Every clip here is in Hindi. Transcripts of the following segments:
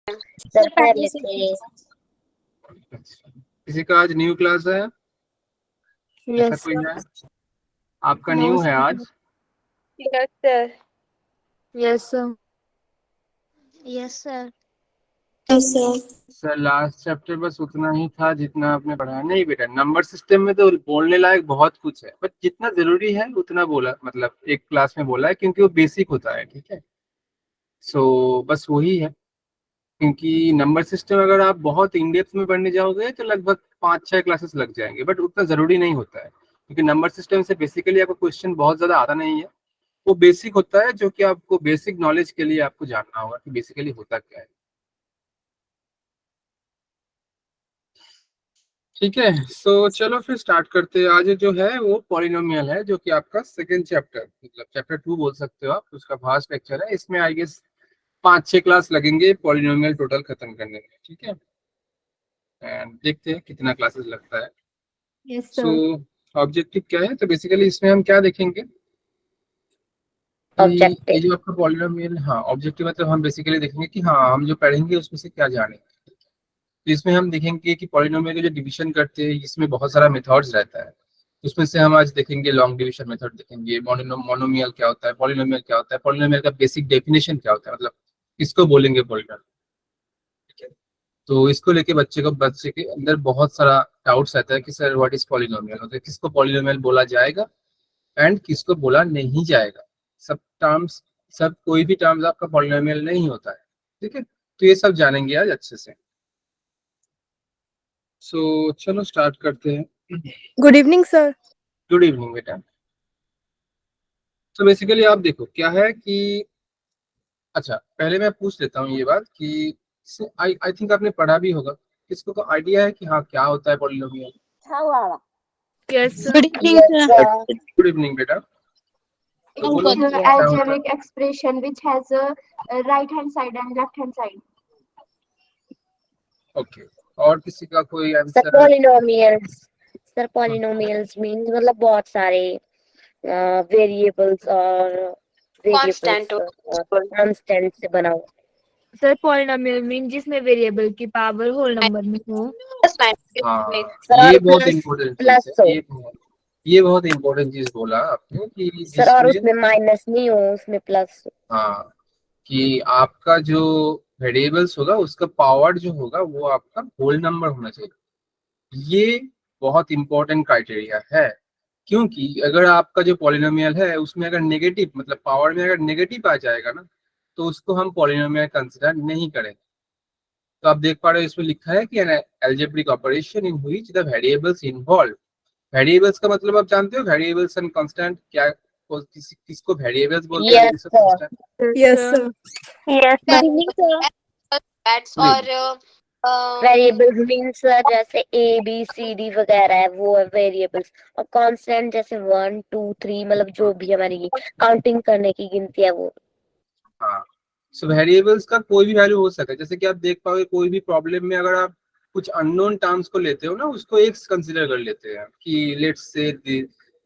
सर पहले थे। किसी का आज न्यू क्लास है? ऐसा कोई है? आपका न्यू है आज? Yes sir. Yes sir. Yes sir. Sir last chapter बस उतना ही था जितना आपने पढ़ा। नहीं बेटा, नंबर सिस्टम में तो बोलने लायक बहुत कुछ है, बट जितना जरूरी है उतना बोला, मतलब एक क्लास में बोला है, क्योंकि वो बेसिक होता है। ठीक है, सो बस वही है। क्योंकि नंबर सिस्टम अगर आप बहुत इन डेप्थ में पढ़ने जाओगे तो लगभग 5-6 क्लासेस लग जाएंगे, बट उतना जरूरी नहीं होता है, क्योंकि नंबर सिस्टम से बेसिकली आपको क्वेश्चन बहुत ज्यादा आता नहीं है। वो बेसिक होता है, जो कि आपको बेसिक नॉलेज के लिए आपको जानना होगा कि बेसिकली होता क्या है। ठीक है, सो चलो फिर स्टार्ट करते हैं। आज जो है वो पॉलिनोमियल है, जो कि आपका सेकंड चैप्टर, मतलब चैप्टर 2 बोल सकते हो आप। उसका फास्ट लेक्चर है। इसमें आई गेस 5-6 क्लास लगेंगे पॉलिनोमियल टोटल खत्म करने में। ठीक है, एंड देखते हैं कितना क्लासेस लगता है। Yes so sir. ऑब्जेक्टिव क्या है? तो बेसिकली इसमें हम क्या देखेंगे कि ये ऑब्जेक्टिव। जो आपका पॉलिनोमियल, हाँ ऑब्जेक्टिव मतलब हम बेसिकली देखेंगे कि हाँ हम जो पढ़ेंगे उसमें से क्या जानेंगे। तो इसमें हम देखेंगे कि पॉलिनोमियल के जो डिवीजन करते हैं इसमें बहुत सारा मेथड्स रहता है। उसमें से हम आज देखेंगे लॉन्ग डिवीजन मेथड देखेंगे, मोनोमियल क्या होता है, पॉलिनोमियल क्या होता है, पॉलिनोमियल का बेसिक डेफिनेशन क्या होता है, मतलब किसको बोलेंगे पॉलिनोमियल। ठीक है, तो इसको लेके बच्चे के अंदर बहुत सारा डाउट्स रहता है कि सर व्हाट इज पॉलिनोमियल, मतलब किसको पॉलिनोमियल बोला जाएगा एंड किसको बोला नहीं जाएगा। सब टर्म्स, सब कोई भी टर्म्स आपका पॉलिनोमियल नहीं होता है। ठीक है, तो ये सब जानेंगे आज अच्छे से। सो चलो स्टार्ट करते हैं। Good evening sir. Good evening बेटा। तो बेसिकली आप देखो क्या है कि, अच्छा पहले मैं पूछ लेता हूँ ये बात कि आई आई थिंक आपने पढ़ा भी होगा, किसको को आइडिया है कि हाँ क्या होता है polynomial? Yes sir. Good evening sir. Good evening बेटा। तो बोलो क्या होता है? Algebraic expression which has a right hand side and left hand side. Okay, और किसी का कोई sir answer? Polynomials. Sir polynomials means मतलब बहुत सारे वेरिएबल्स और कांस्टेंट कांस्टेंट से बना हुआ। सर पॉलिनोमियल मीन जिसमें वेरिएबल की पावर होल नंबर में हो। हाँ, सर ये और बहुत इम्पोर्टेंट चीज प्लस है। हो। ये बहुत इम्पोर्टेंट चीज बोला आपने कि सर और जिसमें, उसमें माइनस नहीं हो, उसमें प्लस हो। हाँ, कि आपका जो वेरिएबल्स होगा उसका पावर जो होगा वो आपका होल नंबर होना चाहिए। ये बहुत इंपॉर्टेंट क्राइटेरिया है, क्योंकि अगर आपका जो पॉलिनोमियल है उसमें अगर नेगेटिव, मतलब पावर में अगर नेगेटिव आ जाएगा ना, तो उसको हम पॉलिनोमियल कंसिडर नहीं करेंगे। तो आप देख पा रहे हो इसमें लिखा है कि algebraic operation in which the variables involve. Variables का मतलब आप जानते हो, वेरिएबल्स एंड कांस्टेंट क्या, किसको वेरिएबल्स बोलते हैं, यस किसको sir. Constant? Yes sir. Yes good evening sir. और वेरिएबल्स मीन्स सर जैसे ए बी सी डी वगैरह है वो है वेरिएबल्स। और कांस्टेंट जैसे 1 2 3 मतलब जो भी हमारी काउंटिंग करने की गिनती है वो। हाँ, सो वेरिएबल्स का कोई भी वैल्यू हो सकता है। जैसे कि आप देख पाओगे कोई भी प्रॉब्लम में अगर आप कुछ अननोन टर्म्स को लेते हो ना, उसको एक्स कंसीडर कर लेते हैं कि let's say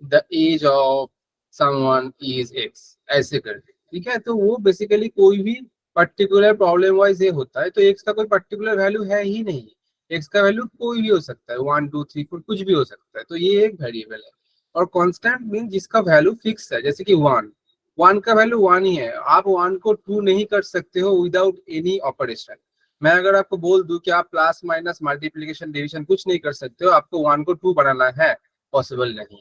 the age of someone is x, ऐसे करके। ठीक है, तो वो बेसिकली कोई भी पर्टिकुलर प्रॉब्लम वाइज ये होता है। तो एक्स का कोई पर्टिकुलर वैल्यू है ही नहीं। एक्स का वैल्यू कोई भी हो सकता है, 1 2 3 4 कुछ भी हो सकता है। तो ये एक वेरिएबल है। और कांस्टेंट मीन जिसका वैल्यू फिक्स है, जैसे कि 1 का वैल्यू 1 ही है। आप 1 को 2 नहीं कर सकते हो विदाउट एनी ऑपरेशन। मैं अगर आपको बोल दूं कि आप प्लस माइनस मल्टीप्लिकेशन डिवीजन कुछ नहीं कर सकते हो, आपको 1 को 2 बनाना है, पॉसिबल नहीं।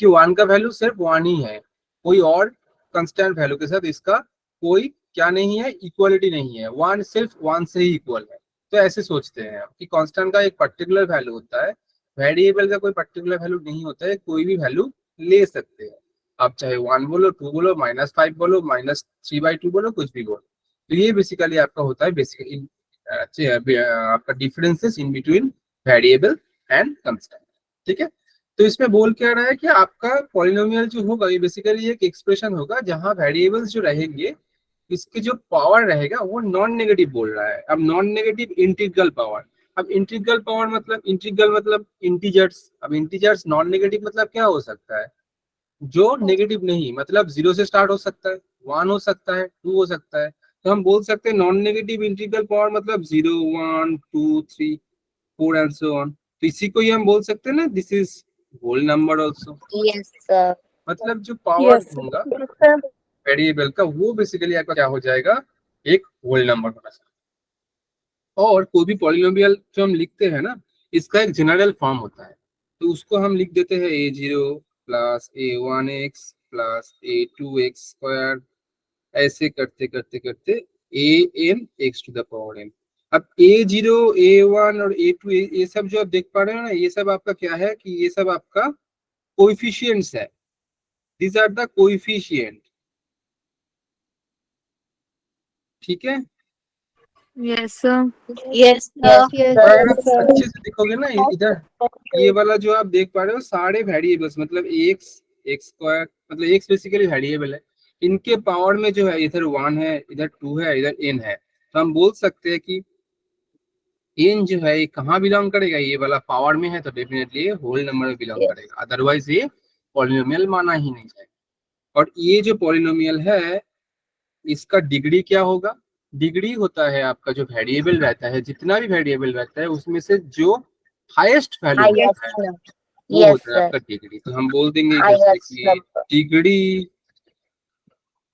क्योंकि 1 का वैल्यू सिर्फ 1 ही है, कोई और कंस्टेंट वैल्यू के साथ इसका कोई क्या नहीं है, इक्वलिटी नहीं है। 1 सिर्फ 1 से ही इक्वल है। तो ऐसे सोचते हैं कि कांस्टेंट का एक पर्टिकुलर वैल्यू होता है, वेरिएबल का कोई पर्टिकुलर वैल्यू नहीं होता है, कोई भी वैल्यू ले सकते हैं। आप चाहे 1 बोलो, 2 बोलो, -5 बोलो, -3/2 बोलो, कुछ भी बोलो। तो ये बेसिकली आपका होता है बेसिकली आपका differences in between variable and constant. ठीक है, तो इसमें बोल क्या रहा है कि आपका पॉलिनोमियल जो होगा ये बेसिकली एक एक्सप्रेशन होगा जहां वेरिएबल्स जो रहेंगे, इसके जो पावर रहेगा वो नॉन नेगेटिव बोल रहा है। अब नॉन नेगेटिव इंटीग्रल पावर। अब इंटीग्रल पावर मतलब, इंटीग्रल मतलब इंटीजर्स। अब इंटीजर्स नॉन नेगेटिव मतलब क्या हो सकता है? जो नेगेटिव नहीं, मतलब 0 से स्टार्ट हो सकता है, 1 हो सकता है, 2 हो सकता है, तो हम बोल सकते हैं नॉन नेगेटिव इंटीग्रल पावर मतलब 0 1 2 3 4 एंड सो ऑन। तो इसी को ही हम बोल सकते हैं ना this is whole number also. Yes sir. मतलब जो पावर होगा सर वेरिएबल का वो बेसिकली आपका क्या हो जाएगा, एक होल नंबर होना चाहिए। और कोई भी पॉलिनोमियल जो हम लिखते हैं ना, इसका एक जनरल फॉर्म होता है, तो उसको हम लिख देते हैं a0 plus a1x plus a2x², ऐसे करते करते करते an x to the power n। अब a0 a1 और a2 ये सब जो आप देख पा रहे हो ना, ये सब आपका क्या है कि ये सब आपका कोएफिशिएंट्स है। दीज आर द कोएफिशिएंट, ठीक है। Yes, sir. यस Yes, और अगर सर। आप अच्छे से देखोगे ना इधर, ये वाला जो आप देख पा रहे हो सारे वेरिएबल्स मतलब एक्स x² मतलब एक्स बेसिकली वेरिएबल है, इनके पावर में जो है इधर 1 है, इधर 2 है, इधर n है। तो हम बोल सकते हैं कि n जो है ये कहाँ बिलोंग करेगा, ये वाला पावर में है तो डेफिनेटली ये होल नंबर में बिलोंग Yes. करेगा, अदरवाइज ये पॉलिनोमियल माना ही नहीं जाएगा। और ये जो पॉलिनोमियल है इसका डिग्री क्या होगा, डिग्री होता है आपका जो वेरिएबल रहता है, जितना भी वेरिएबल रहता है उसमें से जो हाईएस्ट वैल्यू होता है हाईएस्ट। वो यस होता है सर। आपका डिग्री। तो हम बोल देंगे जैसे हाईएस्ट कि number degree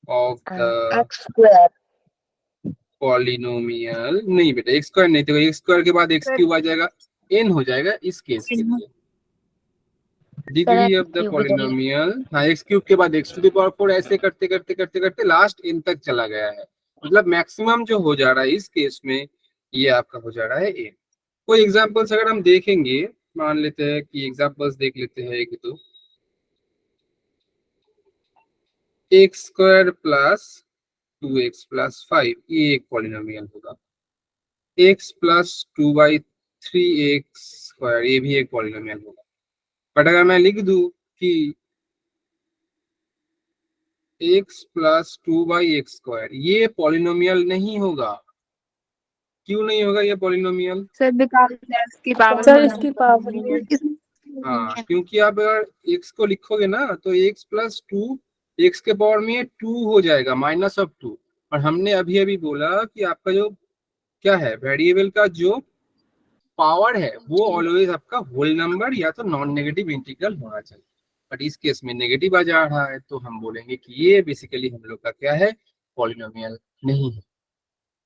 of the x square. Polynomial, नहीं बेटा एक्स स्क्वायर नहीं, तो एक्स स्क्वायर के बाद एक्स Sir, क्यूब आ जाएगा, एन हो जाएगा इस केस के लिए। Sir degree x of the cube जाएगा। पॉलिनोमियल, हाँ एक्स क्यूब के बाद एक्स टू द पावर 4, ऐसे करते करते करते करते लास्ट इन तक चला गया है। मतलब मैक्सिमम जो हो जा रहा है इस केस में ये आपका हो जा रहा है एन। कोई एग्जांपल्स अगर हम देखेंगे, मान लेते हैं कि एग्जांपल्स देख लेते हैं एक दो। x² प्लस 2x प्लस 5 ये एक पॉलिनोमियल होगा। x प्लस 2/3x² ये भी एक पॉलिनोमियल होगा। बट अगर मैं लिख दूं कि x प्लस 2/x² ये पॉलिनोमियल नहीं होगा, क्यों नहीं होगा ये पॉलिनोमियल? sir, because x की power सर whole इसकी number पावर नहीं में है। हाँ, क्योंकि आप अगर x को लिखोगे ना तो x प्लस 2 x के पावर में 2 हो जाएगा -2। और हमने अभी अभी बोला कि आपका जो क्या है वेरिएबल का जो पावर है वो ऑलवेज आपका होल नंबर या तो नॉन नेगेटिव इंटीग्रल होना चाहिए। बट इस केस में नेगेटिव आ जा रहा है तो हम बोलेंगे कि ये बेसिकली हम लोग का क्या है, पॉलिनोमियल नहीं है।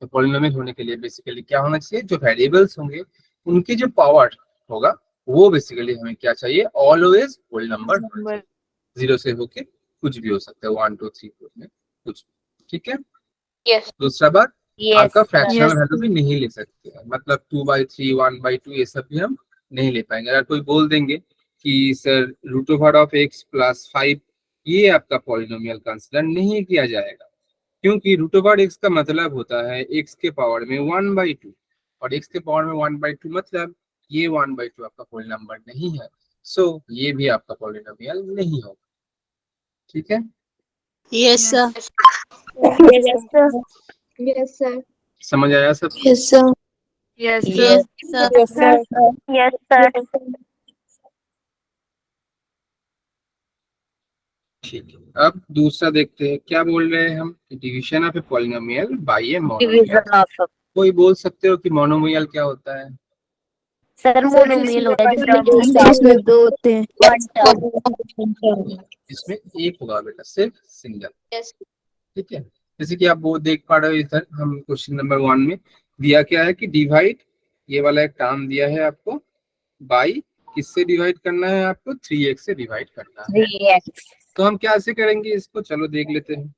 तो पॉलिनोमियल होने के लिए बेसिकली क्या होना चाहिए, जो वेरिएबल्स होंगे उनकी जो पावर होगा वो बेसिकली हमें क्या चाहिए, ऑलवेज होल नंबर होना Number. चाहिए। 0 से होके कुछ भी हो सकता है, 1 2 3 4 में कुछ भी, ठीक है। यस दूसरा बात, यस आपका सर। फ्रैक्शनल Yes, वैल्यू भी नहीं ले सकते हैं, मतलब 2/3 1/2 ये सब भी हम नहीं ले पाएंगे। अगर कोई बोल देंगे कि सर √(x + 5) ये आपका पॉलिनोमियल कंसीडर नहीं किया जाएगा, क्योंकि √(x) का मतलब होता है x के पावर में 1/2, और x के पावर में 1/2 मतलब ये 1/2 आपका होल नंबर नहीं है। सो ये भी आपका पॉलिनोमियल नहीं होगा, ठीक है। Yes yes, sir yes sir. yes, sir. समझ आया सब? Yes sir yes, sir. Yes sir yes sir. Yes sir. ठीक है, अब दूसरा देखते हैं क्या बोल रहे हैं हम, division of a polynomial bye a monomial. Division of. कोई बोल सकते हो कि मोनोमियल क्या होता है? सर सर मोनोमियल जिसमें होता है जिसमें दो जिसमें टर्म, दो होते हैं वन टर्म। इसमें एक होगा बेटा, सिर्फ सिंगल, Yes. ठीक है। जैसे कि आप वो देख पा रहे हो इधर, हम क्वेश्चन नंबर 1 में दिया क्या है कि डिवाइड, ये वाला एक टर्म दिया है आपको, बाई किससे डिवाइड करना है आपको, 3x से डिवाइड करना है। 3x। तो हम कैसे करेंगे इसको, चलो देख लेते हैं।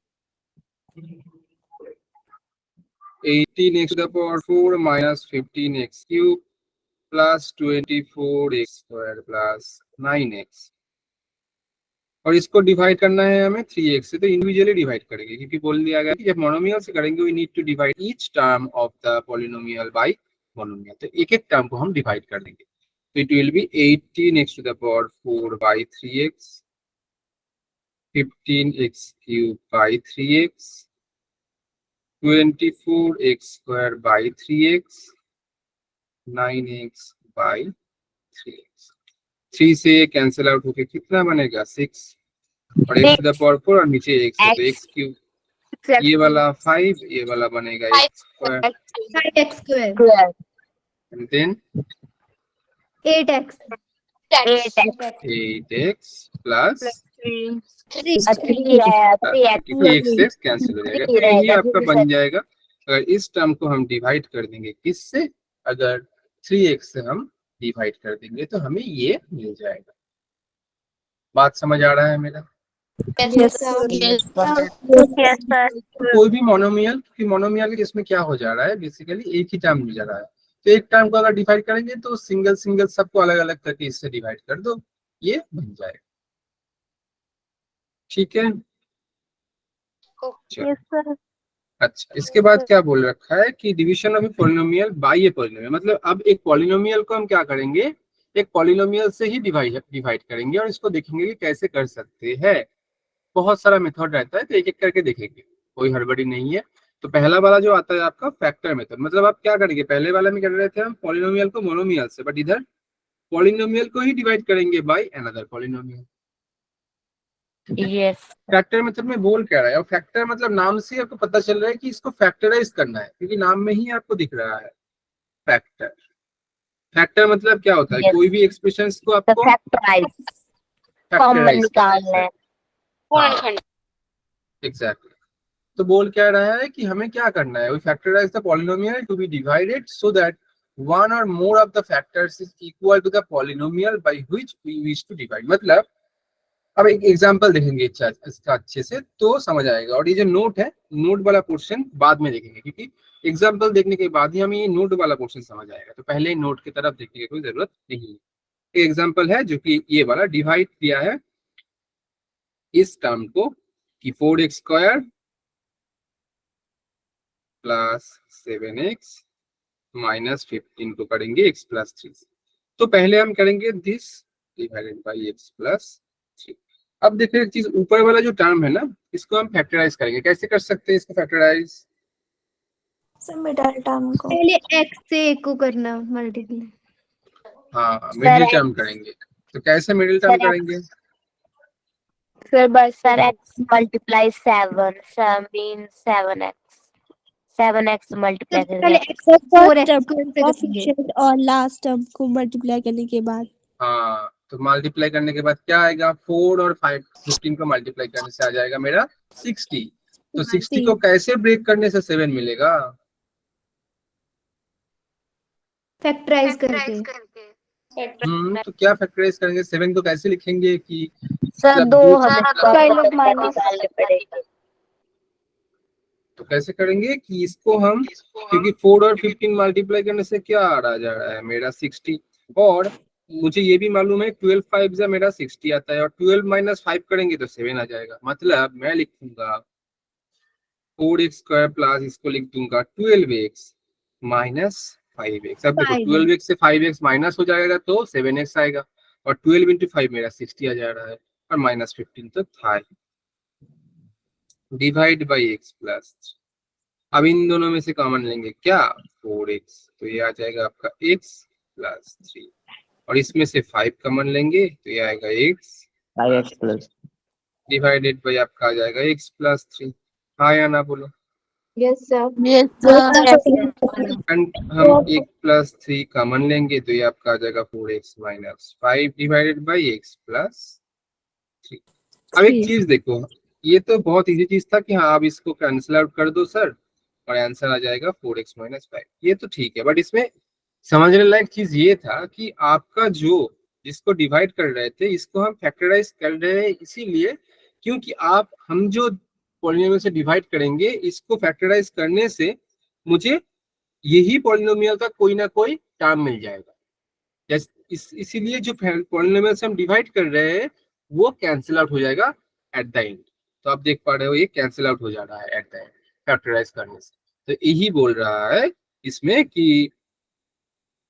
18x to the power 4 minus 15x cube plus 24x² plus 9x, और इसको डिवाइड करना है हमें 3x से, तो इंडिविजुअली डिवाइड करेंगे क्योंकि बोल दिया गया कि जब मोनोमियल से करेंगे we need to divide each term of the polynomial by monomial, तो एक एक टर्म को हम डिवाइड कर देंगे। तो it will be 18x to the power 4 by 3x, 15x cube by 3x, 24x² by 3x, 9x by 3x। 3 से कैंसिल आउट होके कितना बनेगा, 6, और x to the power 4 और नीचे x है तो x x क्यूब, ये वाला 5, ये वाला बनेगा x square, 5x square, square and then 8x, 8x plus 3 3 है 3x क्योंकि एक से कैंसिल हो जाएगा, 3 तो यही रहेगा आपका बन जाएगा। अगर इस टर्म को हम डिवाइड कर देंगे किससे, अगर 3x से हम डिवाइड कर देंगे तो हमें ये मिल जाएगा। बात समझ आ रहा है मेरा? yes sir, yes yes sir तो कोई भी मोनोमियल, क्योंकि मोनोमियल के इसमें क्या हो जा रहा है, बेसिकली एक ही टर्म मिल जा रहा है, तो एक टर्म को अगर डिवाइड करेंगे तो सिंगल सिंगल सबको अलग अलग करके इससे डिवाइड कर दो, ये बन जाएगा। ठीक है, चलो। यस सर अच्छा, इसके बाद क्या बोल रखा है कि division of a polynomial bye a polynomial, मतलब अब एक पॉलिनोमियल को हम क्या करेंगे, एक पॉलिनोमियल से ही डिवाइड करेंगे और इसको देखेंगे कि कैसे कर सकते हैं। बहुत सारा मेथड रहता है, तो एक एक करके देखेंगे, कोई हड़बड़ी नहीं है। तो पहला वाला जो आता है आपका फैक्टर मेथड, मतलब आप क्या करेंगे, पहले वाला में कर रहे थे हम पॉलिनोमियल को मोनोमियल से, बट इधर पॉलिनोमियल को ही डिवाइड करेंगे by another polynomial. Yes factor method में बोल क्या रहा है, और फैक्टर मतलब नाम से आपको पता चल रहा है कि इसको फैक्टराइज करना है, क्योंकि नाम में ही आपको दिख रहा है फैक्टर। फैक्टर मतलब क्या होता है, Yes. कोई भी एक्सप्रेशंस को तो आपको फैक्टराइज कॉमन फैक्टराइज निकालना है एग्जैक्टली। तो बोल क्या रहा है कि हमें क्या करना है, we factorise the polynomial to be divided so that one or more of the factors is equal to the polynomial by which we wish to divide। मतलब अब एक एग्जांपल देखेंगे इसका अच्छे से तो समझ आएगा, और ये जो नोट है, नोट वाला पोर्शन बाद में देखेंगे, क्योंकि एग्जांपल देखने के बाद ही हमें ये नोट वाला पोर्शन समझ आएगा, तो पहले ही नोट की तरफ देखने की कोई जरूरत नहीं है। एग्जांपल है जो कि ये वाला डिवाइड किया है इस टर्म को कि 4x square plus 7x minus 15 को करेंगे x प्लस 3। तो पहले हम करेंगे this divided by x plus 3। अब देखिए एक चीज, ऊपर वाला जो टर्म है ना, इसको हम फैक्टराइज करेंगे। कैसे कर सकते हैं इसको फैक्टराइज? मिडल टर्म को पहले x से a को करना मल्टीप्लाई, हाँ, सर मिडिल टर्म करेंगे। तो कैसे मिडिल टर्म सर करेंगे? फिर बस sir x multiply 7 means 7x multiply पहले करेंगे x 4x को ऐसे करेंगे, और लास्ट टर्म को मल्टीप्लाई करने के बाद हाँ, तो मल्टीप्लाई करने के बाद क्या आएगा, 4 और 5 15 को मल्टीप्लाई करने से आ जाएगा मेरा 60। तो 60 को कैसे ब्रेक करने से 7 मिलेगा? फैक्टराइज करके, तो क्या फैक्टराइज करेंगे, 7 को कैसे लिखेंगे कि सर मतलब दो दो हमें Kind of बाहर minus. निकालने पड़ेगा। तो कैसे करेंगे कि इसको हम, क्योंकि 4 और 15 मल्टीप्लाई करने से क्या आ रहा जा रहा है मेरा 60, और मुझे ये भी मालूम है 12 5 से मेरा 60 आता है, और 12 माइनस 5 करेंगे तो 7 आ जाएगा। मतलब मैं लिखूंगा 4x स्क्वायर प्लस इसको लिख दूंगा 12x माइनस 5x। अब देखो 12x से 5x माइनस हो जाएगा तो 7x आएगा, और 12 इंटू 5 मेरा 60 आ जा रहा है, और माइनस 15 तो था ही। डिवाइड बाई x प्लस, अब इन दोनों में से कॉमन लेंगे क्या, 4x, तो ये आ जाएगा आपका x प्लस 3, और इसमें से 5 कॉमन लेंगे तो ये आएगा x 5x plus divided by आपका आ जाएगा x प्लस 3। हाँ या ना बोलो? यस सर, एंड हम 1 प्लस 3 कॉमन लेंगे तो ये आपका आ जाएगा 4x minus 5 divided by x plus 3। अब एक चीज देखो, ये तो बहुत इजी चीज था कि हाँ आप इसको कैंसिल आउट कर दो सर और आंसर आ जाएगा 4x माइनस 5, ये तो ठीक है। बट इसमें समझने लायक चीज ये था कि आपका जो जिसको डिवाइड कर रहे थे इसको हम फैक्टराइज कर रहे हैं इसीलिए क्योंकि हम जो पॉलिनोमियल से डिवाइड करेंगे इसको फैक्टराइज करने से मुझे यही पॉलिनोमियल का कोई ना कोई टर्म मिल जाएगा। इसीलिए जो पॉलिनोमियल से हम डिवाइड कर रहे हैं वो कैंसिल आउट हो जाएगा एट द एंड। तो आप देख पा रहे हो ये कैंसिल आउट हो जा रहा है एट द एंड फैक्टराइज करने से। तो यही बोल रहा है इसमें कि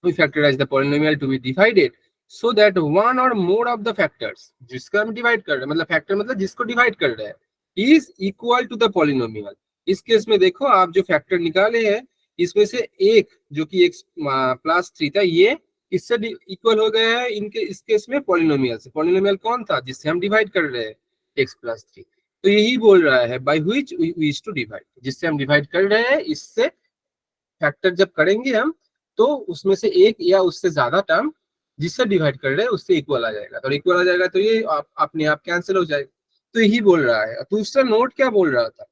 we factorize the polynomial to be divided so that one or more of the factors जिसका हम डिवाइड कर रहे हैं, मतलब फैक्टर मतलब जिसको डिवाइड कर रहे हैं, is equal to the polynomial। इस केस में देखो आप जो फैक्टर निकाले हैं इसमें से एक जो कि x प्लस 3 था ये इससे इक्वल हो गया है इनके इस केस में पॉलिनोमियल से। पॉलिनोमियल कौन था जिससे हम डिवाइड कर रहे हैं, x प्लस 3। तो यही बोल रहा है by which we wish to divide, जिससे हम डिवाइड कर रहे हैं, इससे फैक्टर जब करेंगे हम तो उसमें से एक या उससे ज्यादा टर्म जिससे डिवाइड कर रहे हैं उससे इक्वल आ जाएगा, और इक्वल आ जाएगा तो ये अपने आप कैंसिल हो जाएगा। तो यही बोल रहा है। दूसरा नोट क्या बोल रहा था,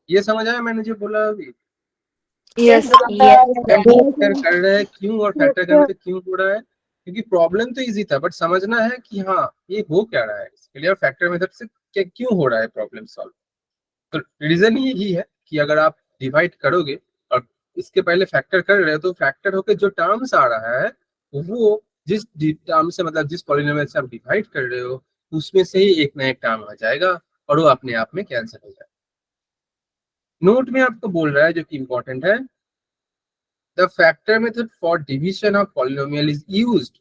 ये समझ आया मैंने जो बोला अभी? यस यस हम फैक्टर कर रहे हैं क्यों, और फैक्टर करने से क्यों हो रहा है, क्योंकि प्रॉब्लम तो इजी था, बट समझना है कि हाँ ये हो क्या रहा है, इसके लिए फैक्टर मेथड से क्यों हो रहा है प्रॉब्लम सॉल्व। तो रीजन यही है कि अगर आप डिवाइड करोगे और इसके पहले फैक्टर कर रहे हो, तो फैक्टर होकर जो टर्म्स आ रहा है वो जिस टर्म से, मतलब जिस पॉलिनोमियल से आप डिवाइड कर रहे हो उसमें से ही एक ना एक टर्म आ जाएगा और वो अपने आप में कैंसिल हो जाएगा। नोट में आपको बोल रहा है जो कि इंपॉर्टेंट है, the factor method for division of polynomial is used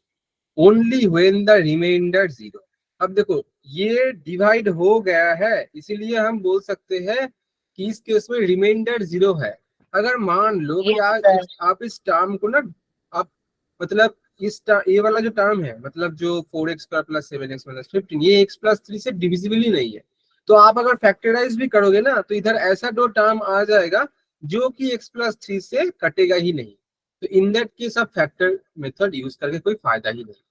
only when the remainder zero. अब देखो ये डिवाइड हो गया है, इसीलिए हम बोल सकते हैं कि इस केस में रिमाइंडर जीरो है। अगर मान लो कि आप इस टर्म को ना, आप मतलब ये वाला जो टर्म है, मतलब जो 4x प्लस 7x प्लस 15, ये x प्लस 3 से डिविजिबल ही नहीं है, तो आप अगर फैक्टराइज भी करोगे ना तो इधर ऐसा दो टर्म आ जाएगा जो कि x प्लस 3 से कटेगा ही नहीं। तो इन दैट केस आप फैक्टर मेथड यूज करके कोई फायदा ही नहीं।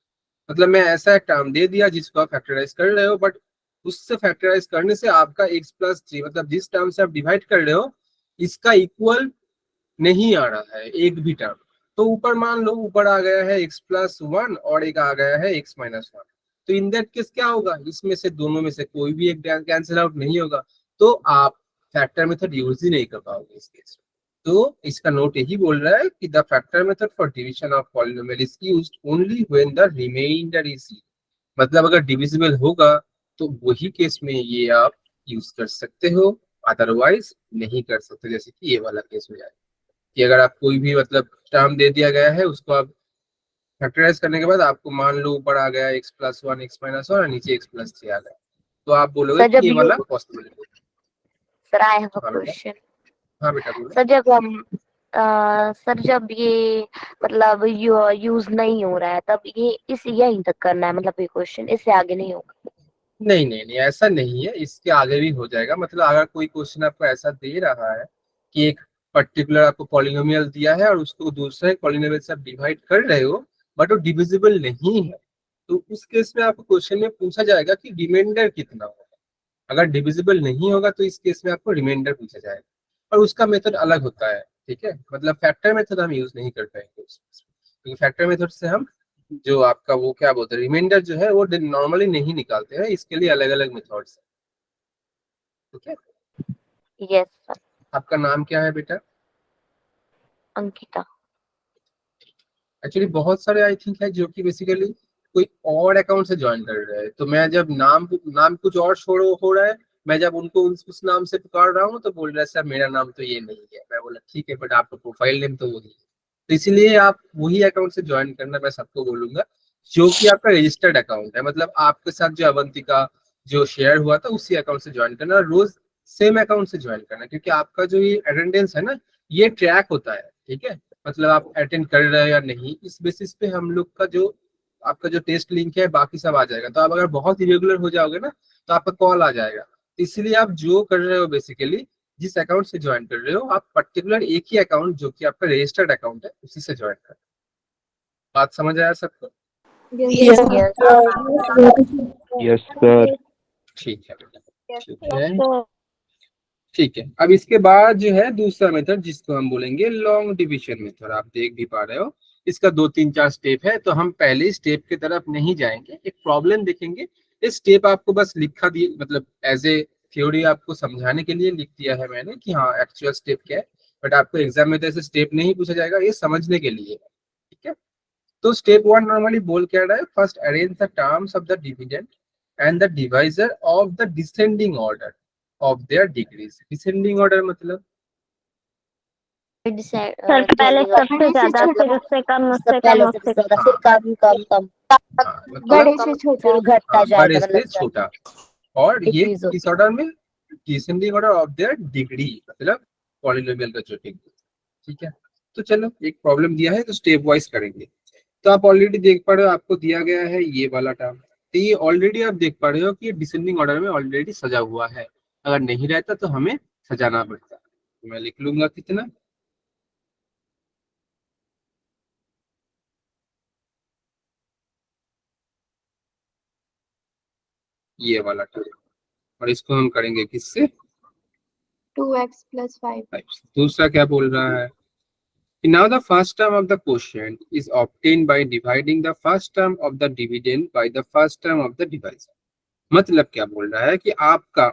मतलब मैं ऐसा एक टर्म दे दिया जिसको आप फैक्टराइज कर रहे हो, बट उससे फैक्टराइज करने से आपका x प्लस 3, मतलब जिस टर्म से आप डिवाइड कर रहे हो इसका इक्वल नहीं आ रहा है एक भी टर्म। तो ऊपर मान लो ऊपर आ गया है x प्लस 1 और एक आ गया है x माइनस 1, तो इन दैट केस क्या होगा, इसमें से दोनों में से कोई भी एक कैंसिल आउट नहीं होगा, तो आप फैक्टर मेथड यूज ही नहीं कर पाओगे इस केस में। तो इसका नोट यही बोल रहा है कि the factor method for division of polynomial is used only when the remainder is zero. मतलब अगर डिविजिबल होगा तो वही केस में ये आप यूज कर सकते हो, अदरवाइज नहीं कर सकते। जैसे कि ये वाला केस हो जाए कि अगर आप कोई भी मतलब टर्म दे दिया गया है, उसको आप फैक्टराइज करने के बाद आपको मान लो ऊपर आ गया x प्लस 1 x माइनस 1 और नीचे x प्लस 3 आ गया, तो आप बोलोगे सर कि जब ये ये वाला पॉसिबल है। सर आई हैव अ हाँ बेटा, क्वेश्चन। हाँ बेटा बोलो। सर जब हम सर जब ये मतलब यूज नहीं हो रहा है तब ये इस यहीं तक करना है, मतलब ये क्वेश्चन इससे आगे नहीं होगा? नहीं नहीं नहीं, ऐसा नहीं है, इसके आगे भी हो जाएगा। मतलब अगर कोई क्वेश्चन आपको ऐसा दे रहा है कि एक पर्टिकुलर आपको पॉलिनोमियल दिया है और उसको दूसरे पॉलिनोमियल से आप डिवाइड कर रहे हो बट वो डिविजिबल नहीं है, तो उस केस में आपको क्वेश्चन में पूछा जाएगा कि रिमाइंडर कितना होगा। अगर डिविजिबल नहीं होगा तो इस केस में आपको रिमाइंडर पूछा जाएगा, और उसका मेथड अलग होता है। ठीक है, मतलब फैक्टर मेथड हम यूज नहीं कर पाएंगे क्योंकि फैक्टर मेथड से हम जो आपका वो क्या बोलते हैं रिमाइंडर जो है वो नॉर्मली नहीं निकालते हैं, इसके लिए अलग अलग मेथड्स हैं। ठीक है, यस सर। आपका नाम क्या है बेटा? अंकिता। एक्चुअली बहुत सारे आई थिंक है जो कि बेसिकली कोई और अकाउंट से ज्वाइन कर रहे हैं, तो मैं जब नाम कुछ और छोड़ो हो रहा है, मैं जब उनको उस नाम से पुकार रहा हूँ तो बोल रहा है सर मेरा नाम तो ये नहीं है। मैं बोला ठीक है बट आपका प्रोफाइल नेम तो वही है, तो इसीलिए आप वही अकाउंट से ज्वाइन करना मैं सबको बोलूंगा जो कि आपका रजिस्टर्ड अकाउंट है। मतलब आपके साथ जो अवंतिका जो शेयर हुआ था उसी अकाउंट से ज्वाइन करना, रोज सेम अकाउंट से ज्वाइन करना, क्योंकि आपका जो ये अटेंडेंस है ना ये ट्रैक होता है। ठीक है, मतलब आप अटेंड कर रहे हैं या नहीं, इस बेसिस पे हम लोग का जो आपका जो टेस्ट लिंक है बाकी सब आ जाएगा। तो आप अगर बहुत इरेगुलर हो जाओगे ना तो आपका कॉल आ जाएगा। तो इसलिए आप जो कर रहे हो बेसिकली जिस अकाउंट से ज्वाइन कर रहे हो आप पर्टिकुलर एक ही अकाउंट जो कि आपका रजिस्टर्ड अकाउंट है उसी से ज्वाइन कर। बात समझ आया सबको? Yes, sir. Yes sir. ठीक है बेटा, ठीक है ठीक है। अब इसके बाद जो है दूसरा मेथड जिसको हम बोलेंगे लॉन्ग डिवीजन मेथड। आप देख भी पा रहे हो इसका 2 3 4 स्टेप है, तो हम पहले स्टेप की तरफ नहीं जाएंगे, एक प्रॉब्लम देखेंगे। इस स्टेप आपको बस लिखा दिए, मतलब एज ए थ्योरी आपको समझाने के लिए लिख दिया है मैंने कि हाँ एक्चुअल स्टेप क्या है, बट आपको एग्जाम में तो ऐसे स्टेप नहीं पूछा जाएगा, ये समझने के लिए। ठीक है, तो स्टेप 1 नॉर्मली बोल क्या रहा है, first arrange the terms of the dividend and the divisor of the descending order of their degrees. Descending order मतलब सर पहले सबसे ज्यादा फिर उससे कम उससे कम उससे ज्यादा फिर कम कम कम हाँ, बड़े मतलब से छोटा। फिर घटता जाएगा, बड़े से मतलब छोटा, और ये डिक्रीज किस ऑर्डर में, descending order of their degree, मतलब पॉलिनोमियल का जो डिग्री। ठीक है, तो चलो एक प्रॉब्लम दिया है तो स्टेप वाइज करेंगे। तो आप ऑलरेडी देख पा रहे हो आपको दिया गया है ये वाला टर्म, तो ये ऑलरेडी आप देख पा रहे हो कि डिसेंडिंग ऑर्डर में ऑलरेडी सजा हुआ है। अगर नहीं रहता तो हमें सजाना पड़ता। तो मैं लिख लूंगा कितना, ये वाला टर्म, और इसको हम करेंगे किससे, 2x plus 5. दूसरा क्या बोल रहा है, now the first term of the quotient is obtained by dividing the first term of the dividend by the first term of the divisor। मतलब क्या बोल रहा है कि आपका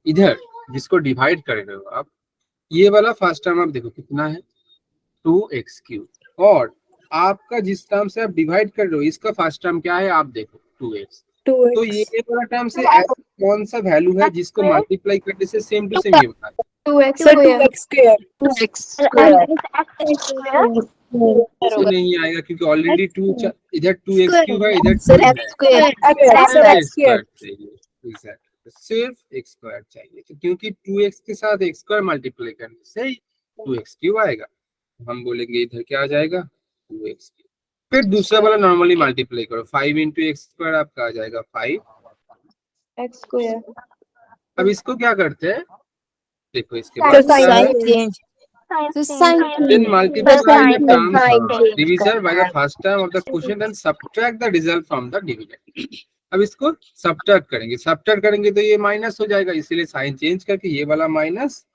इधर जिसको डिवाइड कर रहे हो आप, ये वाला फर्स्ट टर्म आप देखो कितना है 2x3, और आपका जिस टर्म से आप डिवाइड कर रहे हो इसका फर्स्ट टर्म क्या है आप देखो 2x। तो ये वाला टर्म से ऐसा कौन सा वैल्यू है जिसको मल्टीप्लाई करने से सेम टू सेम ये बना है? 2x Sir, square. 2x square. 2x इसमें नहीं आएगा क्योंकि ऑलरेडी 2 इधर 2x क्यूब है, इधर Sir, 2 x है। square. सिर्फ Sir, x x square. चाहिए, Exactly. सिर्फ x स्क्वायर चाहिए, तो क्योंकि 2x के साथ x स्क्वायर मल्टीप्लाई करने से 2x क्यूब आएगा, तो हम बोलेंगे इधर क्या आ जाएगा 2x क्यूब। फिर दूसरा वाला नॉर्मली मल्टीप्लाई करो, 5 इंटू एक्स स्क्वायर आपका आ जाएगा 5x square. अब इसको क्या करते हैं, देखो इसके Sir, बाद क्या है, sign change. So sign then change. multiply the terms sign change divisor by the first term of the quotient and subtract the result from the dividend। अब इसको subtract करेंगे तो ये माइनस हो जाएगा, इसीलिए साइन चेंज करके ये वाला माइनस,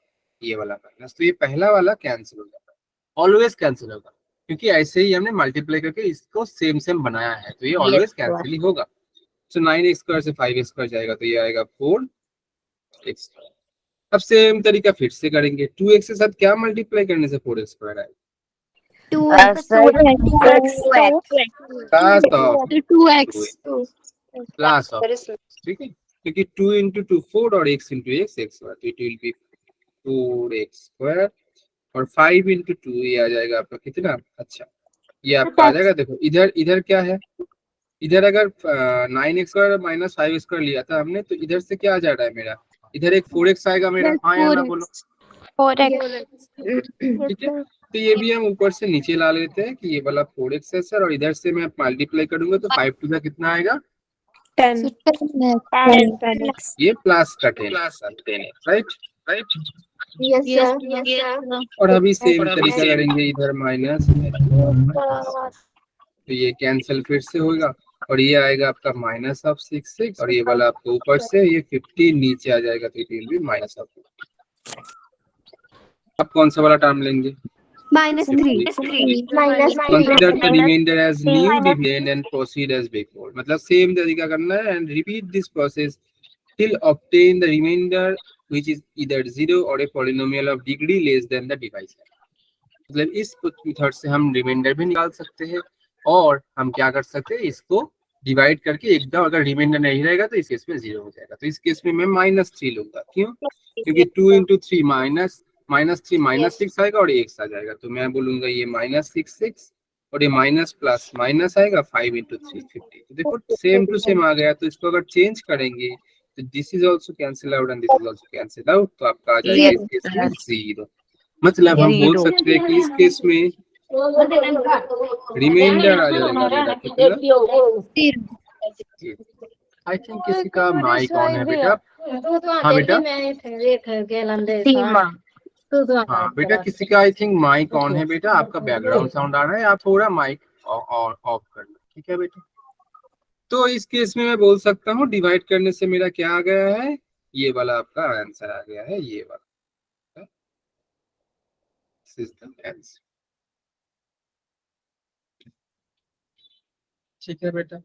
ये वाला माइनस, तो ये पहला वाला कैंसिल हो जाएगा, ऑलवेज कैंसिल होगा, क्योंकि ऐसे ही हमने मल्टीप्लाई करके इसको सेम सेम बनाया है, तो ये ऑलवेज कैंसिल ही होगा। तो 9x स्क्वायर से 5x स्क्वायर जाएगा तो ये आएगा 4x स्क्वायर। अब सेम तरीका फिर से करेंगे, 2x के साथ क्या मल्टीप्लाई करने से 4x स्क्वायर आएगा, क्लास ऑफ, ठीक है, क्योंकि 2 इंटू 2 4 और x इंटू x स्क्वायर, तो it will be 4x square, और 5 इंटू 2 ये आ जाएगा आपका कितना, अच्छा ये आपका आ जाएगा, देखो इधर क्या है, इधर अगर 9x square minus 5x square लिया था हमने, तो इधर से क्या आ जा रहा है मेरा, इधर एक 4x आएगा मेरा, हाँ या ना बोलो, 4x. ठीक है, तो ये भी हम ऊपर से नीचे ला लेते हैं कि ये वाला 4x है सर, और इधर से मैं मल्टीप्लाई करूंगा तो 5 टू का कितना आएगा 10. ये प्लस का 10, राइट। Yes, sir. और अभी सेम तरीका करेंगे, इधर माइनस, तो ये कैंसिल फिर से होगा, और ये आएगा आपका माइनस ऑफ 6 और ये वाला आपको ऊपर से ये 15 नीचे आ जाएगा, तो it will be minus of. अब कौन सा वाला टर्म लेंगे, -3. Consider the remainder as new dividend and proceed as before। मतलब सेम तरीका करना है, and repeat this process till obtain the remainder which is either 0 or a polynomial of degree less than the divisor। मतलब इस मेथड से हम रिमाइंडर भी निकाल सकते हैं, और हम क्या कर सकते हैं, इसको डिवाइड करके एकदम, अगर रिमाइंडर नहीं रहेगा तो इस केस में 0 हो जाएगा, तो इस केस में मैं -3 लूंगा, क्यों, क्योंकि 2 इंटू 3 -3 -6 आएगा और x आ जाएगा, तो मैं बोलूंगा ये -6 और ये माइनस प्लस माइनस आएगा 5 इंटू 3 50। तो देखो सेम टू सेम आ गया, तो इसको अगर चेंज करेंगे तो this is also cancel out and this is also cancel out, तो आपका आ जाएगा इस केस में 0। मतलब हम बोल सकते हैं कि इस केस में रिमाइंडर आ जाएगा मेरा कितना, आई थिंक किसी का माइक ऑन है बेटा, हाँ बेटा, हाँ बेटा किसी का आई थिंक माइक ऑन है बेटा, आपका बैकग्राउंड साउंड आ रहा है, आप थोड़ा माइक ऑफ कर लो, ठीक है बेटा। तो इस केस में मैं बोल सकता हूँ डिवाइड करने से मेरा क्या आ गया है, ये वाला आपका आंसर आ गया है, ये वाला सिस्टम आंसर, ठीक है बेटा।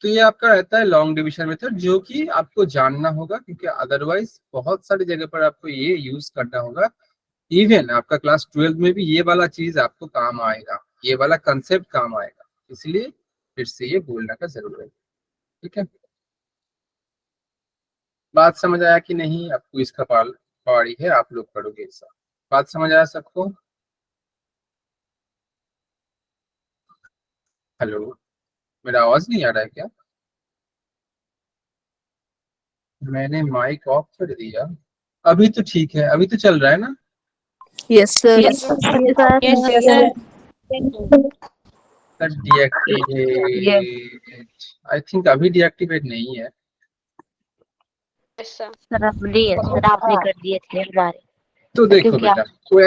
तो ये आपका रहता है लॉन्ग डिवीजन मेथड, जो कि आपको जानना होगा, क्योंकि अदरवाइज बहुत सारी जगह पर आपको ये यूज करना होगा, इवन आपका क्लास 12 में भी ये वाला चीज आपको काम आएगा, ये वाला कंसेप्ट काम आएगा, इसलिए फिर से ये बोलने का जरूरत है, ठीक है। बात समझ आया कि नहीं, आपको इसका पारी है, आप लोग पढ़ोगे ऐसा, बात समझ आया सबको, हेलो, मेरा आवाज नहीं आ रहा है क्या, मैंने माइक ऑफ कर दिया, अभी तो ठीक है, अभी तो चल रहा है ना, Yes, sir. Yes, sir. Deactivate, I think अभी डीएक्टिवेट नहीं है, सर अब नहीं है सर, आपने कर दिए थे हमारे। तो देखो क्योंकि बेटा, तो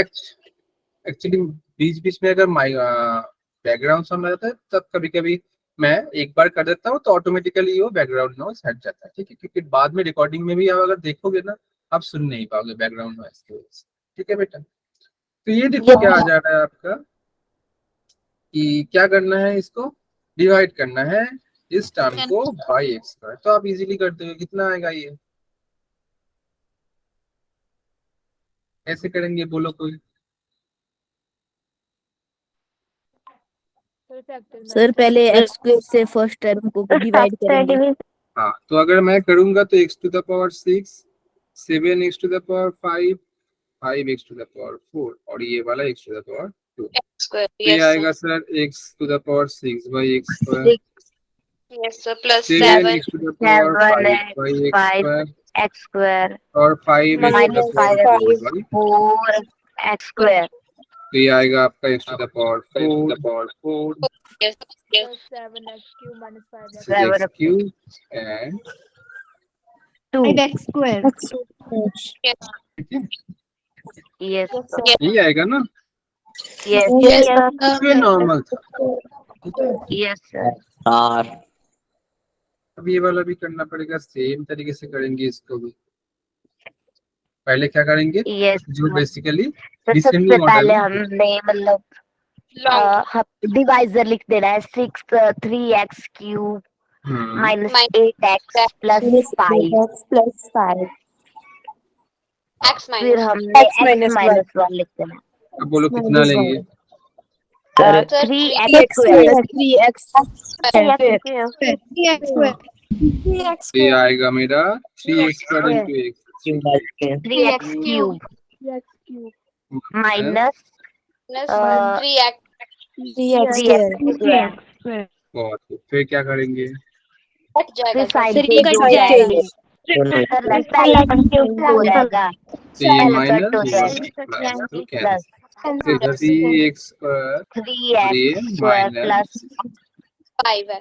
एक्चुअली बीच बीच में अगर माई बैकग्राउंड साउंड आ जाता है तब कभी कभी मैं एक बार कर देता हूँ, तो ऑटोमेटिकली वो बैकग्राउंड नॉइस हट जाता है, ठीक है, क्योंकि बाद में रिकॉर्डिंग में भी आप अगर देखोगे ना, आप सुन नहीं पाओगे बैकग्राउंड नॉइस की वजह से, ठीक है बेटा। तो ये देखो क्या आ जा रहा है आपका, कि क्या करना है, इसको डिवाइड करना है इस टर्म को बाई एक्स स्क्वायर, तो आप इजीली करते हो, कितना आएगा ये, कैसे करेंगे बोलो कोई। सर पहले x स्क्वायर से फर्स्ट टर्म को डिवाइड करेंगे। हाँ, तो अगर मैं करूंगा तो x to the power 6, 7x to the power 5, 5x to the power 4 और ये वाला x टू द पावर 2, तो ये आएगा sir x to the power 6 by x square, 7x to the power 5 by x 5 square x square और 5x to the power 4 by, 4 x square. तो ये आएगा आपका x to the power 4, 7x³ minus 5x। 6x cube and 2 x स्क्वायर। यस ये आएगा ना, यस ये नॉर्मल था, ठीक है। Yes sir. अब ये वाला भी करना पड़ेगा, सेम तरीके से करेंगे इसको भी। पहले क्या करेंगे, यस जो बेसिकली सर, सबसे डिसेंडिंग ऑर्डर पहले में, हमने मतलब डिवाइजर लिख देना है, 6 3x³ minus 8x plus 5, plus 5 फिर हमने x x minus माइनस 1 लिख देना अब बोलो कितना लेंगे, है। 3x स्क्वायर 3x फिर 3x स्क्वायर 3x ये आएगा मेरा 3x स्क्वायर फिर into x 3x³ x³ minus 3x 3x square. Square, बहुत खूब। फिर क्या करेंगे, फिर साइड सर पे ये जो कट जाएंगे जाएगा। सर, पहले हो जाएगा, तो ये पहले माइनस कट हो ये वाला जाएगा प्लस, तो प्लस कैंसिल, फिर 3x स्क्वायर और 3x ये square plus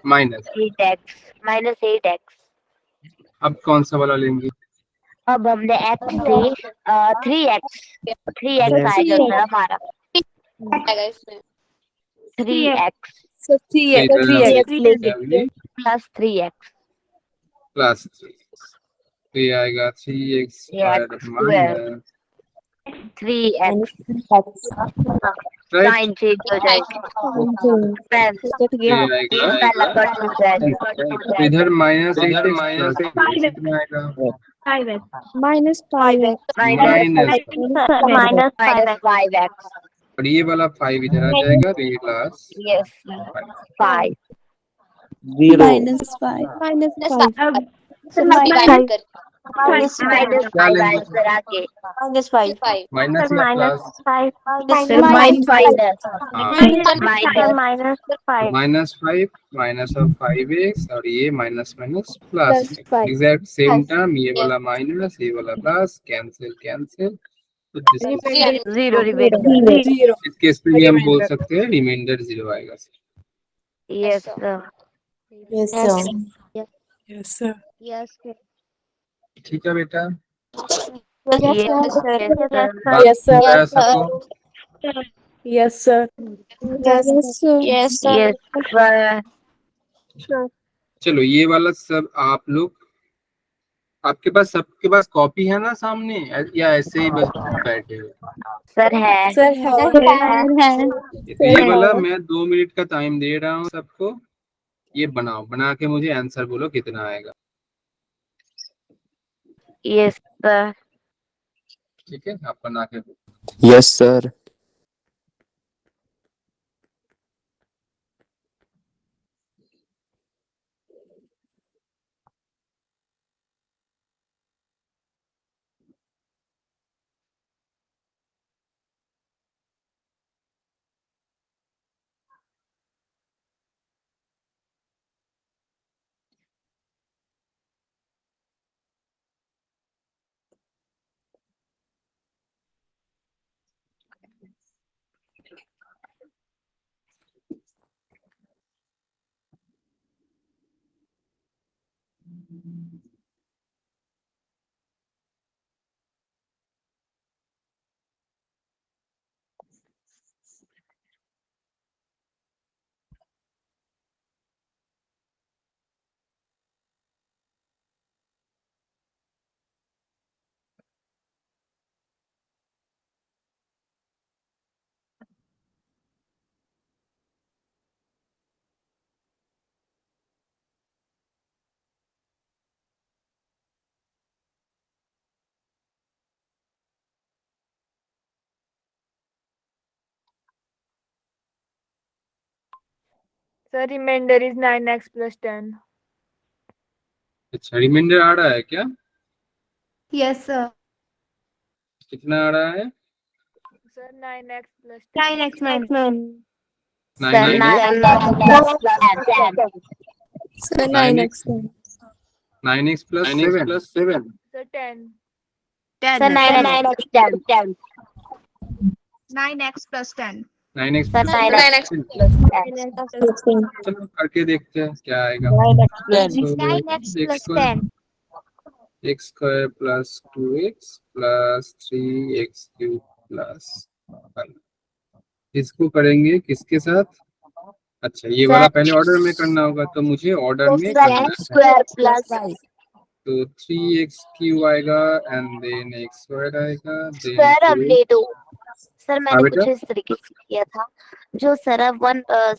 minus, 8x minus 8x। अब कौन सा वाला लेंगे, अब हमने x से 3x आएगा सर हमारा, 3x सर तो 3x इधर हम 3x लिखते लेंगे। हैं अभी प्लस 3x प्लस 3, तो ये आएगा 3x square square minus, 3x, right, sign change हो जाएगी, कट ये गया। आएगा, पहला कट हो जाएगा, तो इधर माइनस 8x प्लस कितना आएगा, minus 5x minus minus minus 5x। और ये वाला 5 इधर आ जाएगा, तो ये प्लस यस 5 माइनस 5 माइनस 5 अब माइनस 5 क्या लेंगे, आंसर आगे माइनस या प्लस, सर माइनस 5 हाँ, माइनस -5 माइनस ऑफ 5x और ये minus minus plus, plus 5 exact same term, ये वाला माइनस ये वाला प्लस, कैंसिल कैंसिल, तो दिस इज, 0 रिमाइंडर। 0 इस केस में भी हम बोल सकते हैं रिमाइंडर 0 आएगा, yes sir yes sir yes sir ठीक है बेटा, यस सर यस सर बताया सबको, yes sir yes sir yes sir. चलो ये वाला सब आप लोग, आपके पास सबके पास कॉपी है ना सामने, या ऐसे ही बस बैठे हो, सर है सर है तो ये वाला मैं 2 मिनट का टाइम दे रहा हूँ सबको, ये बनाओ, बना के मुझे आंसर बोलो कितना आएगा, यस सर। ठीक है, आप बना के Yes, sir. Sir, remainder is 9x plus 10. अच्छा, रिमाइंडर आ रहा है क्या? Yes, sir. कितना आ रहा है? Sir, 9x plus 10. 9x minus. Sir, 9x plus 10. Sir, 9x 9x. 9x plus 7. Sir, 10. Sir, 9x 10. 9x plus 10. 9x Sir, plus 9x 10. plus 10. चलो करके देखते हैं क्या आएगा। 9x plus 10. x square plus 2x plus 3x cube plus 1। इसको करेंगे किसके साथ? अच्छा, ये वाला पहले ऑर्डर में करना होगा, तो मुझे ऑर्डर में करना है। x square plus तो 3x क्यूब आएगा एंड देन x स्क्वायर आएगा, देन सर हमने तो सर मैंने बेटा? कुछ इस तरीके से किया था जो सर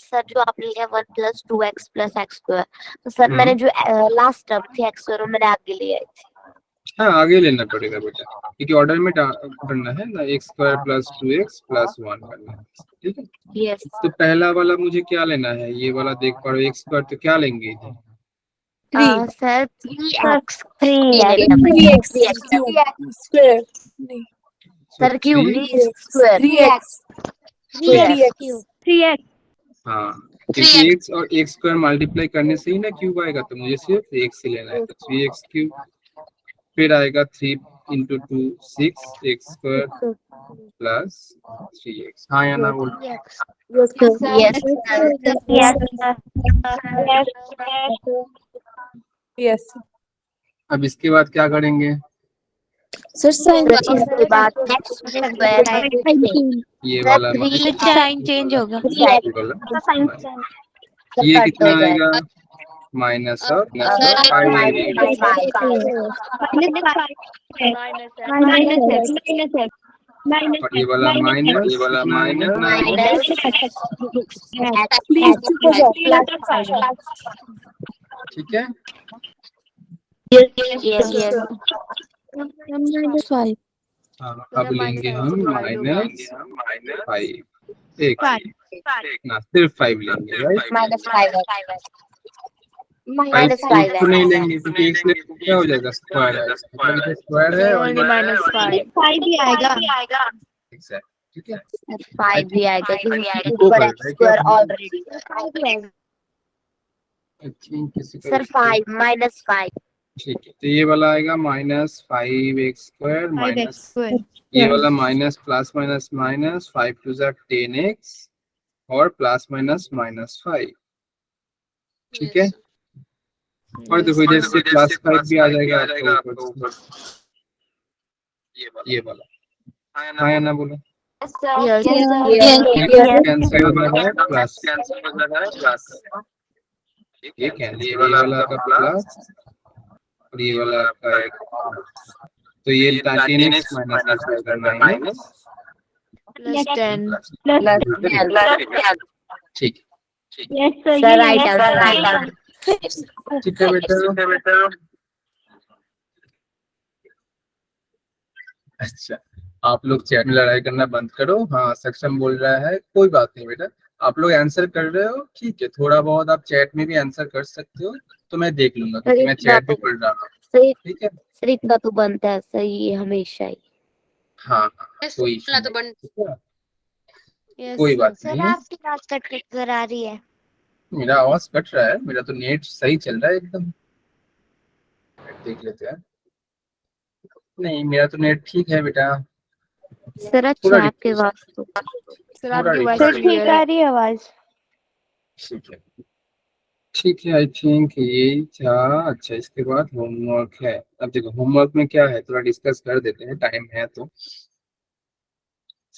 सर जो आपने लिया 1 plus 2x plus x square, तो सर मैंने जो लास्ट टर्म थी x square वो मैंने आगे ले आई थी। हाँ, आगे लेना पड़ेगा बेटा, क्योंकि ऑर्डर में करना है ना। x square plus 2x plus 1 करना है, ठीक है। यस तो पहला वाला मुझे क्या लेना है? ये वाला देख पा रहे हो, x स्क्वायर, तो क्या लेंगे इधर? Sir 3x 3x Square. Sir cube three- नहीं स्क्वायर 3x. 3x. हाँ, क्योंकि x और x स्क्वायर मल्टीप्लाई करने से ही ना क्यूब आएगा, तो मुझे सिर्फ x ही लेना है। तो 3x क्यूब, फिर आएगा 3 into 2 6 x square plus 3x। हाँ या ना बोल? Yes Yes. अब इसके बाद क्या करेंगे? Sir, sign. सर इसके बाद x स्क्वायर ये वाला साइन चेंज होगा ये वाला। ये कितना आएगा? माइनस और और ये वाला माइनस, ये वाला माइनस, ठीक है। -5. हाँ, अब लेंगे हम माइनस 5। एक ना, सिर्फ 5 लेंगे, राइट? -5 5 तो नहीं लेंगे, क्योंकि एक से क्या हो जाएगा? स्क्वायर है, मतलब स्क्वायर है और Only -5. 5 भी आएगा. एग्जैक्ट, ठीक है। 5 भी आएगा क्योंकि दो ऊपर कर x रहे हैं स्क्वायर क्या? ऑलरेडी सर 5 -5 ठीक है, तो ये वाला आएगा -5x square 5x minus, square. ये वाला minus plus minus minus 5 to the 10x और प्लस माइनस -5, ठीक है। और देखो इधर से प्लस 5 भी आ जाएगा आपको ऊपर, ये वाला। हाँ या ना बोलो? Yes. कैंसिल हो जाएगा प्लस, ये कैंसिल, ये वाला का प्लस और ये वाला का एक, तो ये 10x माइनस Plus 10. ठीक Yes, sir. Sir right answer ठीक है बेटा। अच्छा, आप लोग चैट में लड़ाई करना बंद करो। हाँ, सक्षम बोल रहा है, कोई बात नहीं बेटा, आप लोग आंसर कर रहे हो, ठीक है। थोड़ा बहुत आप चैट में भी आंसर कर सकते हो, तो मैं देख लूंगा, क्योंकि मैं चैट भी पढ़ रहा हूँ, सही ठीक है। सर इतना तो बनता है सही हमेशा ही। हाँ, कोई issue तो नहीं, ठीक है? Yes. कोई बात सर नहीं, आपकी बात कट कर आ रही है। मेरा आवाज कट रहा है, मेरा तो नेट सही चल रहा है एकदम। देख लेते हैं। नहीं, मेरा तो नेट ठीक है बेटा। सर अच्छा आपके पास तो Sir, आपकी थोड़ा voice clear है. रही है आवाज. ठीक है, ठीक है। आई थिंक ये था। अच्छा, इसके बाद होमवर्क है। अब देखो होमवर्क में क्या है, थोड़ा डिस्कस कर देते हैं, टाइम है तो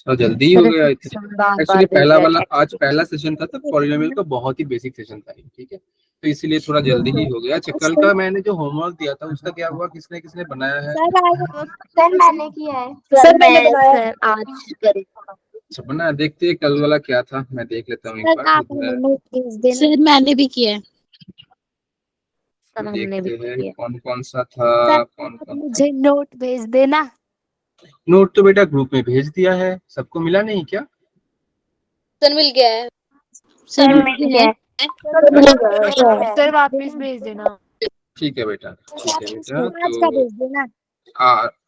जल्दी हो गया। एक्चुअली पहला वाला आज पहला सेशन था, तो पॉलिनोमियल का बहुत ही बेसिक सेशन था, ठीक है, तो इसीलिए थोड़ा जल्दी ही हो गया। अच्छा, कल का मैंने जो होमवर्क दिया था उसका क्या हुआ? किसने किसने बनाया है? सर मैंने किया है. सर मैंने सर आज करे अच्छा, बना, देखते हैं कल वाला क्या था, मैं देख लेता हूँ एक बार। सर मैंने भी किया है. सर हमने भी देखते हैं किया। कौन कौन सा था, कौन कौन। मुझे नोट भेज देना. नोट तो बेटा ग्रुप में भेज दिया है, सबको मिला नहीं क्या? सर मिल गया है। सर मिल गया है. सर वापस भेज देना। ठीक है बेटा, ठीक है बेटा। आज का भेज देना।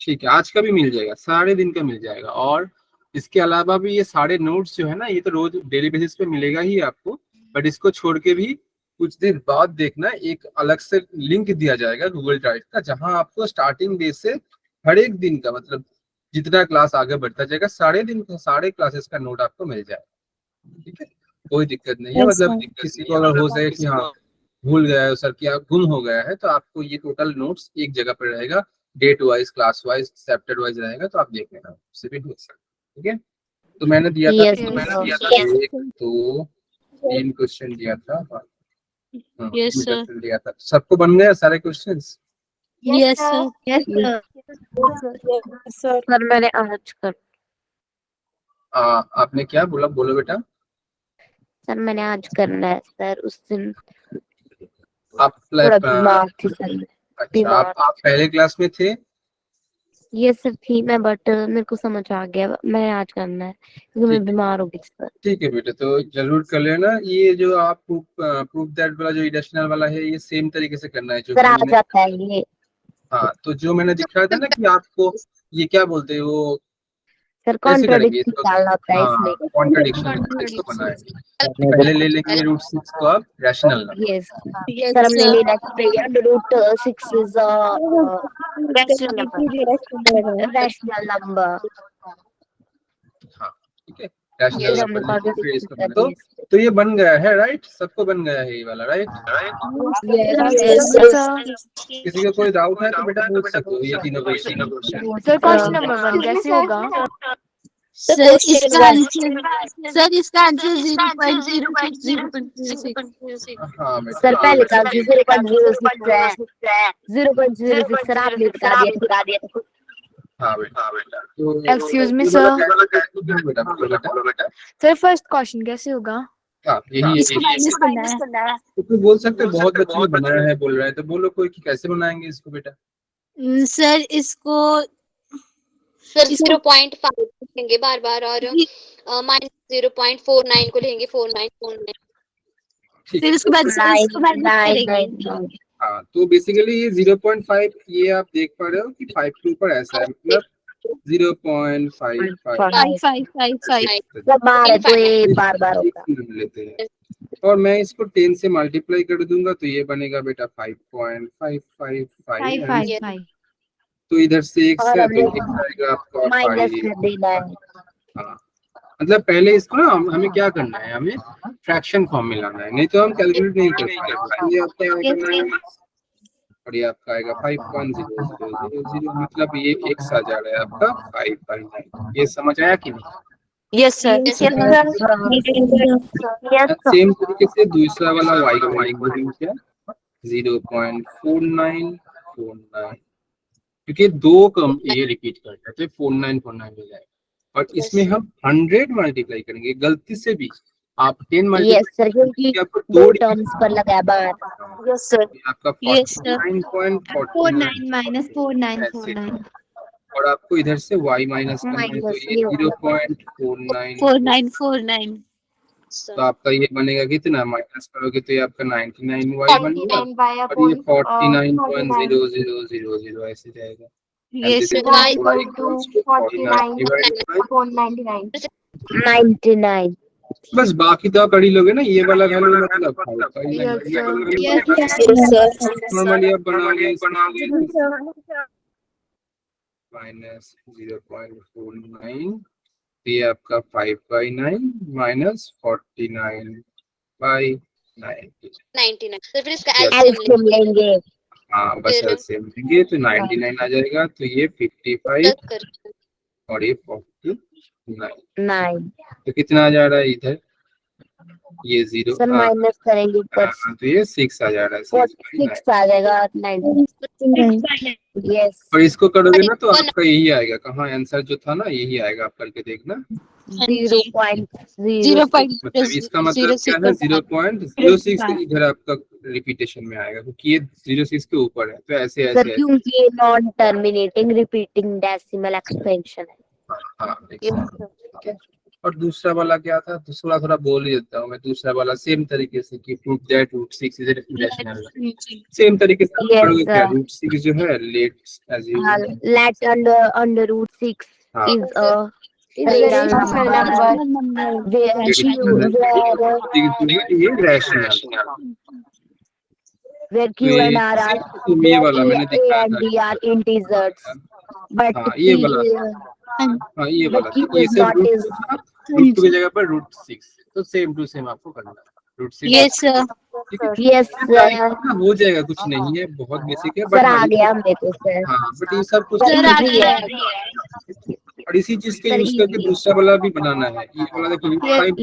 ठीक है, आज का भी मिल जाएगा, सारे दिन का मिल जाएगा। और इसके अलावा भी ये सारे नोट्स जो है ना, ये तो रोज डेली बेसिस पे मिलेगा ही आपको, बट इसको छोड़ के भी कुछ दिन बाद देखना, एक अलग से लिंक दिया जाएगा गूगल ड्राइव का, जहां आपको स्टार्टिंग डे से हर एक दिन का, मतलब जितना क्लास आगे बढ़ता जाएगा, सारे दिन का, सारे क्लासेस का नोट आपको मिल जाएगा। ठीक है, कोई दिक्कत नहीं है। मतलब किसी को अगर हो जाए कि हाँ भूल गया है सर, क्या गुम हो गया है, तो आपको ये टोटल नोट्स एक जगह पर रहेगा, date wise, class wise, chapter wise रहेगा, तो आप देख लेना, उससे भी हो सकता है। ठीक है, तो मैंने दिया था, Yes, एक दो तीन क्वेश्चन दिया था। Yes, sir. क्वेश्चन दिया था, सबको बन गया सारे questions? Yes, sir. Yes, sir. Sir मैंने आज कर आपने क्या बोला, बोलो बेटा। सर मैंने आज करना है सर, उस दिन आप थोड़ा बीमार थी सर। अच्छा, आप पहले क्लास में थे? ये सर थी मैं, बट मेरे को समझ आ गया, मैंने आज करना है क्योंकि मैं बीमार हो गई थी सर। ठीक है बेटा, तो जरूर कर लेना। ये जो आप प्रूफ दैट वाला जो इरेशनल वाला है, ये सेम तरीके से करना है जो सर आ मैंने, जाता है ये। हाँ, तो जो मैंने दिखाया था ना कि आपको ये क्या बोलते हैं, वो सर कैसे करेंगे कॉन्ट्रडिक्शन इसको? डालना होता है हाँ, इसमें। कॉन्ट्रडिक्शन इसको बनाएंगे। पहले ले लेंगे रूट 6 को आप rational number. Yes Yes, sir, हमने sir. लेना चाहिए रूट 6 इज रैशनल नंबर। हाँ, ठीक है, रैशनल फिर नंबर हमने लेके फिर इसको कॉन्ट्रडिक्शन बनाए। कर तो ये बन गया है, राइट? सबको बन गया है ये वाला, राइट? Yes, sir. किसी का कोई डाउट है तो बेटा पूछ सकते हो, ये तीनों क्वेश्चन। सर क्वेश्चन नंबर 1 कैसे होगा? Sir, इसका आंसर 0.0606. हाँ बेटा, सर पहले का 0.06 है, 0.06 सर आपने बता दिया। हाँ बेटा, तो Excuse me, ये sir. वाला बेटा, बोलो बेटा। सर फर्स्ट क्वेश्चन कैसे होगा? हाँ, यही इसको माइनस करना है. तो कोई बोल सकते हैं, बहुत बच्चे ने बनाया है बोल रहा है, तो बोलो कोई कि कैसे बनाएंगे इसको बेटा। सर इसको 0.5 लेंगे बार बार, और -0.49 को लेंगे 4949। ठीक फिर है, उसके बाद इसको माइनस करेंगे. हाँ, तो बेसिकली ये 0.5, ये आप देख पा रहे हो कि 5 के ऊपर ऐसा है, मतलब 0.55 5 तो ये बार होगा। लेते हैं। और मैं इसको 10 से मल्टीप्लाई कर दूंगा, तो ये बनेगा बेटा 5.555। तो इधर से एक से तो एक आएगा आपका माइनस 5। कर देना है। हाँ, मतलब पहले इसको ना हमें क्या करना है, हमें फ्रैक्शन फॉर्म में लाना है, नहीं तो हम कैलकुलेट नहीं कर पाएंगे। ये आपका आएगा और ये आपका आएगा 5.0000, मतलब ये x आ जा रहा है आपका 5/9। ये समझ आया कि नहीं? Yes sir. सेम तरीके से दूसरा वाला y का क्या 0.4949, क्योंकि दो कम ये रिपीट करते हैं तो 4949 हो जाएगा। और इसमें हम 100 मल्टीप्लाई करेंगे, गलती से भी आप 10 यस मल्टीप्लाई सर, क्योंकि आपको दो टर्म्स पर लगा बार। Yes sir. आपका Yes, sir. 49.49 -49 और आपको इधर से y माइनस करना है, तो ये 0.49, 49. तो आपका ये बनेगा कितना, माइनस करोगे तो ये आपका 99y बनेगा, 49 by a और ये point 49.0000 ऐसे जाएगा। Yes, sir. y equal to 49.99. 99। बस बाकी तो आप कड़ी लोगे ना, ये वाला वैल्यू मतलब नॉर्मली आप बनाओगे माइनस 0.49, ये आपका 5/9 माइनस 49/9। 99। तो फिर इसका एलसीएम लेंगे। हाँ, बस एलसीएम लेंगे तो 99 आ जाएगा, तो ये 55 और ये 49, 9 तो कितना आ जा रहा है इधर, ये 0 सर माइनस करेंगे ऊपर, तो ये 6 आ जा रहा है, 6 आ जाएगा 99। यस और इसको करोगे ना तो आपका यही आएगा, कहाँ आंसर जो था ना यही आएगा, आप करके देखना। 0.0 मतलब इसका मतलब क्या है, 0.06 इधर आपका रिपीटेशन में आएगा, क्योंकि ये 06 के ऊपर है, तो ऐसे सर ऐसे क्योंकि ये non terminating repeating decimal expansion है। हाँ, ठीक है। और दूसरा वाला क्या था, दूसरा थोड़ा बोल ही देता हूँ मैं। दूसरा वाला सेम तरीके से कि prove that root 6 is irrational, same तरीके से आप Yes, पढ़ोगे क्या, sir. रूट 6 जो है let's as usual. Let under root 6 हाँ is a Is a real rational number number. where ये रैशनल, Q तो and ये R are तो ये वाला मैंने A दिखाया and था। D are integers, but हाँ ये P वाला, हाँ ये but वाला, Q तो ये is सिर्फ not रूट is रूट 2 की जगह पर रूट 6, तो सेम टू सेम आपको करना है रूट 6। Yes, sir. ठीक है, yes ट्राई sir. करना, हो जाएगा, कुछ नहीं है, बहुत बेसिक है, सर बट हाँ आ ये गया मेरे को सर, हाँ बट ये सब कुछ सर आ इजी गया है और इसी चीज के सर, यूज करके easy। दूसरा वाला भी बनाना है। ये वाला देखो रूट 5,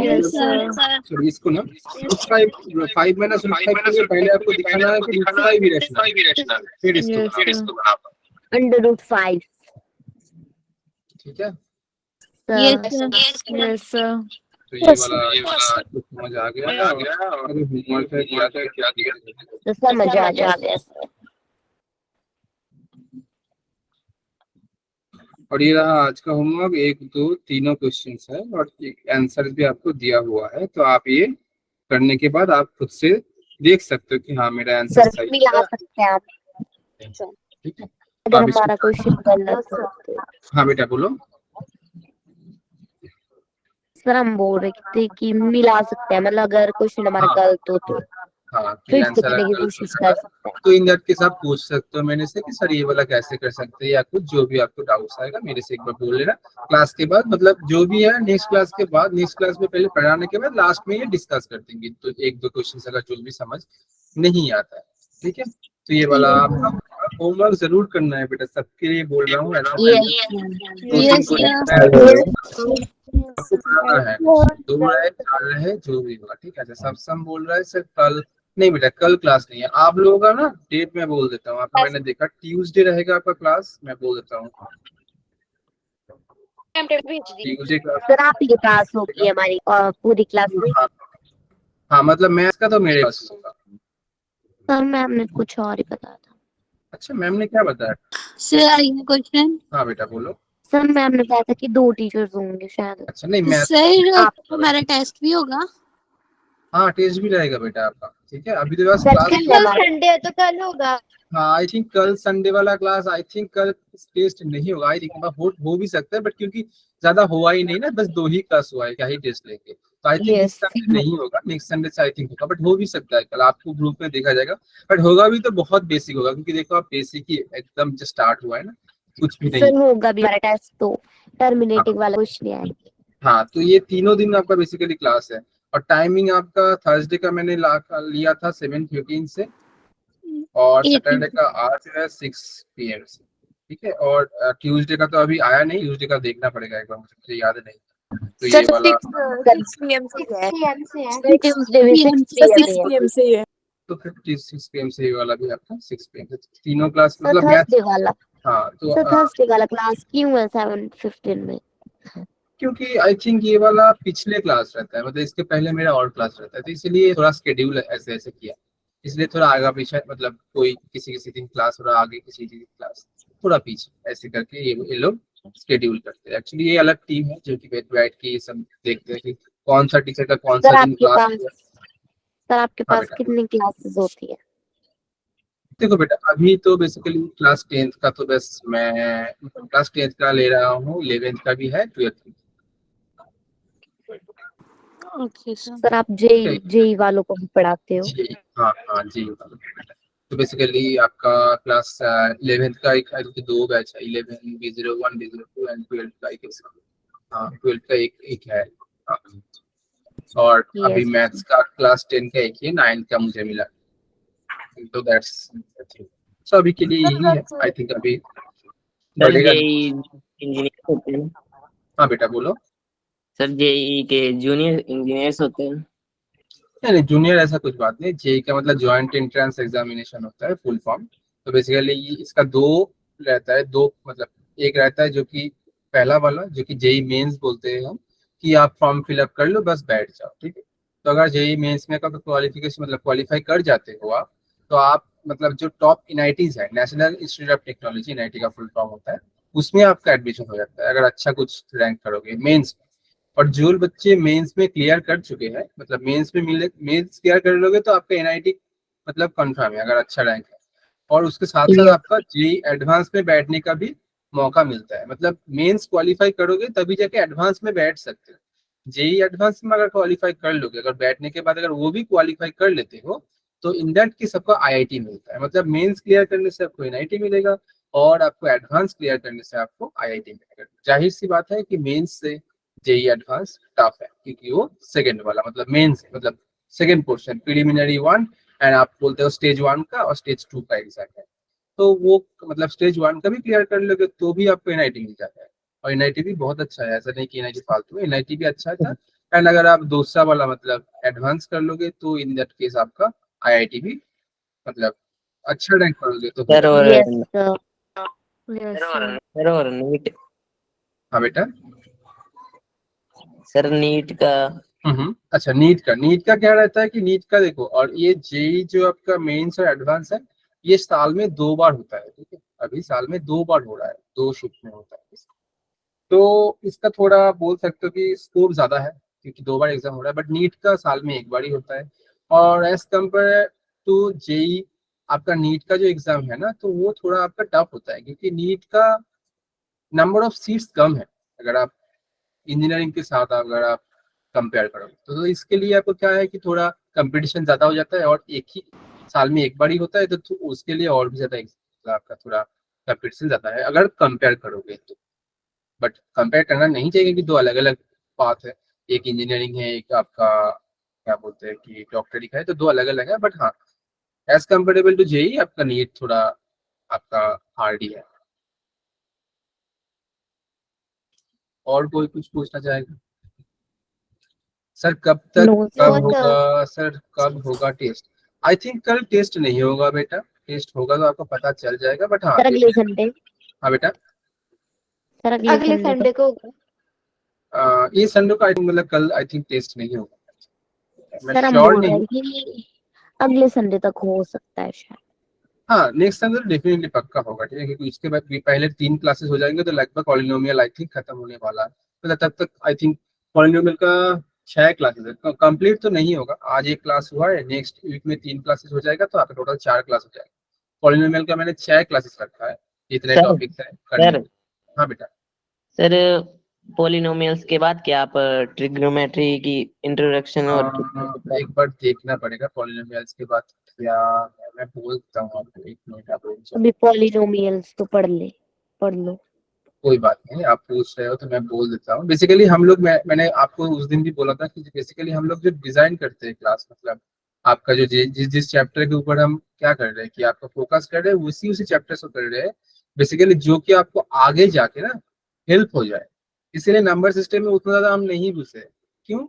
Yes सॉरी इसको ना रूट 5 माइनस रूट 5 के लिए पहले आपको दिखाना है कि रूट 5 भी रैशनल, फिर इसको बनाना। अंडर रूट 5 ठीक है, Yes, sir. तो ये वाला आपको समझ आ गया। अगर होमवर्क है क्या दिया तो समझ आ गया सर। और ये रहा आज का होमवर्क, 1 2 तीनों क्वेश्चंस है और एक आंसर भी आपको दिया हुआ है, तो आप ये करने के बाद आप खुद से देख सकते हो कि हाँ मेरा आंसर सर सही मिला है। सकते हैं आप ठीक है, अगर आप हमारा इसको क्वेश्चन गलत हो तो। हाँ बेटा बोलो। सर हम बोल रहे थे कि मिला सकते हैं, मतलब अगर क्वेश्चन हमारा हाँ गलत हो तो हाँ कि फिर से आंसर करने की अगर कोशिश कर सकते हैं। तो इन दैट के साथ पूछ सकते हो मैंने से कि सर ये वाला कैसे कर सकते हैं, या कुछ जो भी आपको डाउट्स आएगा मेरे से एक बार बोल लेना क्लास के बाद, मतलब जो भी है नेक्स्ट क्लास के बाद, नेक्स्ट क्लास में पहले पढ़ाने के बाद लास्ट में ये डिस्कस कर देंगे, तो 1 2 क्वेश्चन अगर जो भी समझ नहीं आता है। ठीक है, तो ये वाला आपका होमवर्क जरूर करना है बेटा, सबके लिए बोल रहा हूँ। आपको पढ़ाना है, 2 रहे 4 रहे जो भी होगा। ठीक है, सब सम बोल रहा है सिर्फ कल नहीं बेटा, कल क्लास नहीं है आप लोगों का ना, डेट मैं बोल देता हूँ आपको, मैंने देखा ट्यूसडे रहेगा आपका क्लास, मैं बोल देता हूँ ट्यूसडे क्लास। सर आप ही पास होगी हमारी पूरी क्लास में। हाँ मतलब मैथ्स का तो मेरे पास होगा। सर मैम ने कुछ और ही बताया था। अच्छा मैम ने क्या बताया? सर क्वेश्चन हाँ बेटा बोलो। सर मैम ने कहा था कि 2 टीचर्स होंगे शायद। अच्छा नहीं मैथ, सर आप हमारा टेस्ट भी होगा। हाँ टेस्ट भी रहेगा बेटा आपका। ठीक है, अभी तो बस सर क्लास, कल हमारा संडे है तो कल होगा। हाँ आई थिंक कल संडे वाला क्लास, आई थिंक कल टेस्ट नहीं होगा, आई थिंक हो भी सकता है, बट क्योंकि ज्यादा हुआ ही नहीं ना, बस 2 ही क्लास हुआ है, क्या ही टेस्ट लेंगे, तो आई थिंक इस यस संडे नहीं होगा, नेक्स्ट संडे से आई थिंक होगा, बट हो भी सकता है कल, आपको ग्रुप में देखा जाएगा, बट होगा भी तो बहुत बेसिक होगा, क्योंकि देखो आप बेसिक ही एकदम जस्ट स्टार्ट हुआ है ना, कुछ भी नहीं। सर होगा भी हमारा टेस्ट तो टर्मिनेटिंग वाला कुछ नहीं आएगा। हाँ तो ये तीनों दिन आपका बेसिकली क्लास है, और टाइमिंग आपका थर्सडे का मैंने लिया था 7:15 से, और सैटरडे का आज है 6 PM से। ठीक है, और ट्यूसडे का तो अभी आया नहीं, ट्यूसडे का देखना पड़ेगा एक बार, मुझे याद नहीं, तो ये वाला 6 PM से है। सर ट्यूसडे भी 6 PM है। तो फिर 6 PM से ये वाला भी आपका 6 PM से, तीनों क्लास सर मतलब थर्सडे वाला, हाँ तो सर थर्सडे वाला क्लास क्यों है 7:15 में? क्योंकि आई थिंक ये वाला पिछले क्लास रहता है, मतलब इसके पहले मेरा और क्लास रहता है, तो इसलिए थोड़ा स्केड्यूल ऐसे ऐसे किया, इसलिए थोड़ा आगे पीछे, मतलब कोई किसी दिन क्लास थोड़ा आगे, किसी क्लास थोड़ा पीछे, ऐसे करके ये लोग स्केड्यूल करते हैं। एक्चुअली ये अलग टीम है जो कि बैठ के ये सब देखते हैं कि कौन सा टीचर का कौन सा दिन क्लास। सर आपके हाँ पास बेटा। कितनी क्लासेस होती है? देखो बेटा अभी तो बेसिकली क्लास 10th का तो बस मैं क्लास 10th का ले रहा हूँ, 11th का भी है, 12th ओके सर। सर आप जेई वालों को भी पढ़ाते हो? जी हाँ जी। तो बेसिकली आपका क्लास 11th का एक 2 बैच है, 11 B01 B02 एंड 12th का एक, हाँ 12th का एक है, हाँ। और अभी मैथ्स का क्लास 10 का एक ही है, 9th का मुझे मिला, तो दैट्स सो अभी के लिए यही है, आई थिंक अभी बढ़ेगा। इंजीनियर होते हैं। हाँ बेटा बोलो। सर जेई के जूनियर इंजीनियर्स होते हैं। नहीं जूनियर ऐसा कुछ बात नहीं, जेई का मतलब जॉइंट एंट्रेंस एग्जामिनेशन होता है, फुल फॉर्म। तो बेसिकली इसका 2 रहता है, 2 मतलब एक रहता है जो कि पहला वाला जो कि जेई मेंस बोलते हैं हम, कि आप फॉर्म फिलअप कर लो बस बैठ जाओ। ठीक है, तो अगर जेई मेंस में का क्वालिफिकेशन मतलब क्वालिफाई कर जाते हो आप, तो आप मतलब जो टॉप एनआईटीज है, national institute of technology NIT का फुल फॉर्म होता है, उसमें आपका एडमिशन हो जाता है अगर अच्छा कुछ रैंक करोगे मेंस। और जो बच्चे मेंस में क्लियर कर चुके हैं, मतलब मेंस क्लियर कर लोगे तो आपका एनआईटी मतलब कंफर्म है अगर अच्छा रैंक है। और उसके साथ साथ Yes. आपका जेई एडवांस में बैठने का भी मौका मिलता है, मतलब मेंस क्वालिफाई करोगे तभी जाके एडवांस में बैठ सकते हो। जेई एडवांस में अगर क्वालिफाई कर लोगे, अगर बैठने के बाद अगर वो भी क्वालिफाई कर लेते हो तो इन दैट की सबको आईआईटी मिलता है। मतलब मेंस क्लियर करने से आपको एनआईटी मिलेगा और आपको एडवांस क्लियर करने से आपको आईआईटी मिलेगा। जाहिर सी बात है कि मेंस से जेई एडवांस टफ है क्योंकि वो सेकंड वाला मतलब मेंस मतलब सेकंड पोर्शन प्रिलिमिनरी 1 एंड आप बोलते हो स्टेज 1 का और स्टेज 2 का एग्जाम है। तो वो मतलब स्टेज 1 का भी क्लियर कर लोगे तो भी आपको एनआईटी मिल जाता है। और एनआईटी भी बहुत अच्छा है, ऐसा नहीं कि एनआईटी फालतू है, एनआईटी भी अच्छा था। एंड अगर आप दूसरा वाला मतलब एडवांस कर लोगे तो इन दैट केस आपका आईआईटी भी मतलब अच्छा रैंक करोगे तो हो सर और Yes, sir. Yes, sir. Sir और नीट, हाँ बेटा। सर नीट का अच्छा नीट का क्या रहता है कि नीट का देखो, और ये जेई जो आपका मेंस और एडवांस है ये साल में 2 बार होता है, ठीक है। अभी साल में 2 बार हो रहा है, 2 शिफ्ट में होता है। तो इसका थोड़ा बोल सकते हो कि स्कोप ज्यादा है क्योंकि 2 बार एग्जाम हो रहा है, बट नीट का साल में 1 बार ही होता है। और एज कम्पेयर टू जेई आपका नीट का जो एग्जाम है ना तो वो थोड़ा आपका टफ होता है क्योंकि नीट का नंबर ऑफ सीट्स कम है अगर आप इंजीनियरिंग के साथ अगर आप कंपेयर करो तो इसके लिए आपको क्या है कि थोड़ा कंपटीशन ज्यादा हो जाता है और एक ही साल में 1 बार ही होता है तो उसके लिए और भी ज्यादा आपका थोड़ा कंपटीशन ज्यादा है अगर कंपेयर करोगे तो। बट कंपेयर करना नहीं चाहिए कि 2 अलग अलग पाथ है, एक इंजीनियरिंग है एक आपका क्या बोलते हैं कि डॉक्टरी का है, तो 2 अलग अलग है। बट हाँ एज कम्पेरेबल टू जेई आपका नीट थोड़ा आपका हार्ड ही है। और कोई कुछ पूछना चाहेगा? सर कब तक No, कब sir. होगा सर, कब होगा टेस्ट? आई थिंक कल टेस्ट नहीं होगा बेटा, टेस्ट होगा तो आपको पता चल जाएगा। बट हाँ सर अगले संडे, हाँ बेटा, सर अगले अगले संडे संडे को होगा। ये संडे को आई थिंक मतलब कल आई थिंक टेस्ट नहीं होगा, मैं सर हम श्योर बोल रहे नहीं। हैं कि अगले संडे तक हो सकता है शायद। हाँ नेक्स्ट संडे डेफिनेटली पक्का होगा, ठीक है, क्योंकि उसके बाद भी पहले 3 क्लासेस हो जाएंगे तो लगभग पॉलिनोमियल आई थिंक खत्म होने वाला है। मतलब तब तक आई थिंक पॉलिनोमियल का 6 क्लासेस है, कंप्लीट तो नहीं होगा। आज 1 क्लास हुआ है, नेक्स्ट वीक में 3 क्लासेस हो जाएगा तो आपका टोटल 4 क्लास हो जाएगा। पॉलिनोमियल का मैंने 6 क्लासेस रखा है, इतने सर टॉपिक्स है करने सर के। हाँ बेटा। सर पॉलिनोमियल्स के बाद क्या आप ट्रिग्नोमेट्री की इंट्रोडक्शन और एक बार देखना पड़ेगा पॉलिनोमियल्स के बाद क्या है, मैं बोलता हूँ आपको, 1 मिनट आप रुक जाओ। अभी पॉलिनोमियल्स तो पढ़ लो। कोई बात नहीं, आप पूछ रहे हो तो मैं बोल देता हूँ। बेसिकली हम लोग मैंने आपको उस दिन भी बोला था कि बेसिकली हम लोग जो डिजाइन करते हैं क्लास, मतलब आपका जो जिस चैप्टर के ऊपर हम क्या कर रहे हैं कि आपका फोकस कर रहे हैं उसी चैप्टर से कर रहे हैं बेसिकली, जो कि आपको आगे जाके ना हेल्प हो जाए। इसीलिए नंबर सिस्टम में उतना ज्यादा हम नहीं घुसे। क्यों?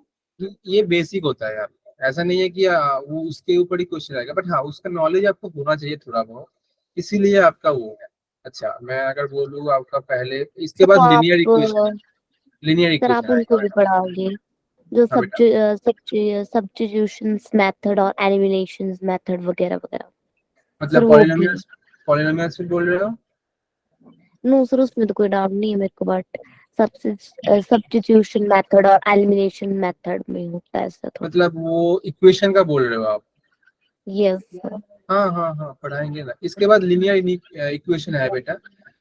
ये बेसिक होता है यार, ऐसा नहीं है कि वो उसके ऊपर ही क्वेश्चन आएगा, बट हाँ उसका नॉलेज आपको होना चाहिए थोड़ा बहुत, इसीलिए आपका वो है। अच्छा मैं अगर बोलूँ आपका पहले, इसके तो बाद आप लीनियर सर आप इक्वेशन उनको आएगा। भी पढ़ाओगे जो हाँ बेटा, सब्स्टिट्यूशंस मेथड और एलिमिनेशंस मेथड वगैरह वगैरह। सर मतलब वो भी। पॉलिनोमियल्स भी बोल रहे हो? नो सर उसमें तो कोई डाउट नहीं है मेरे को, बट सब्स्टिट्यूशन मेथड और एलिमिनेशन मेथड में होता है ऐसा थोड़ा। मतलब वो इक्वेशन का बोल रहे हो आप? Yes sir. हाँ हाँ हाँ पढ़ाएंगे ना। इसके बाद लीनियर इक्वेशन है बेटा,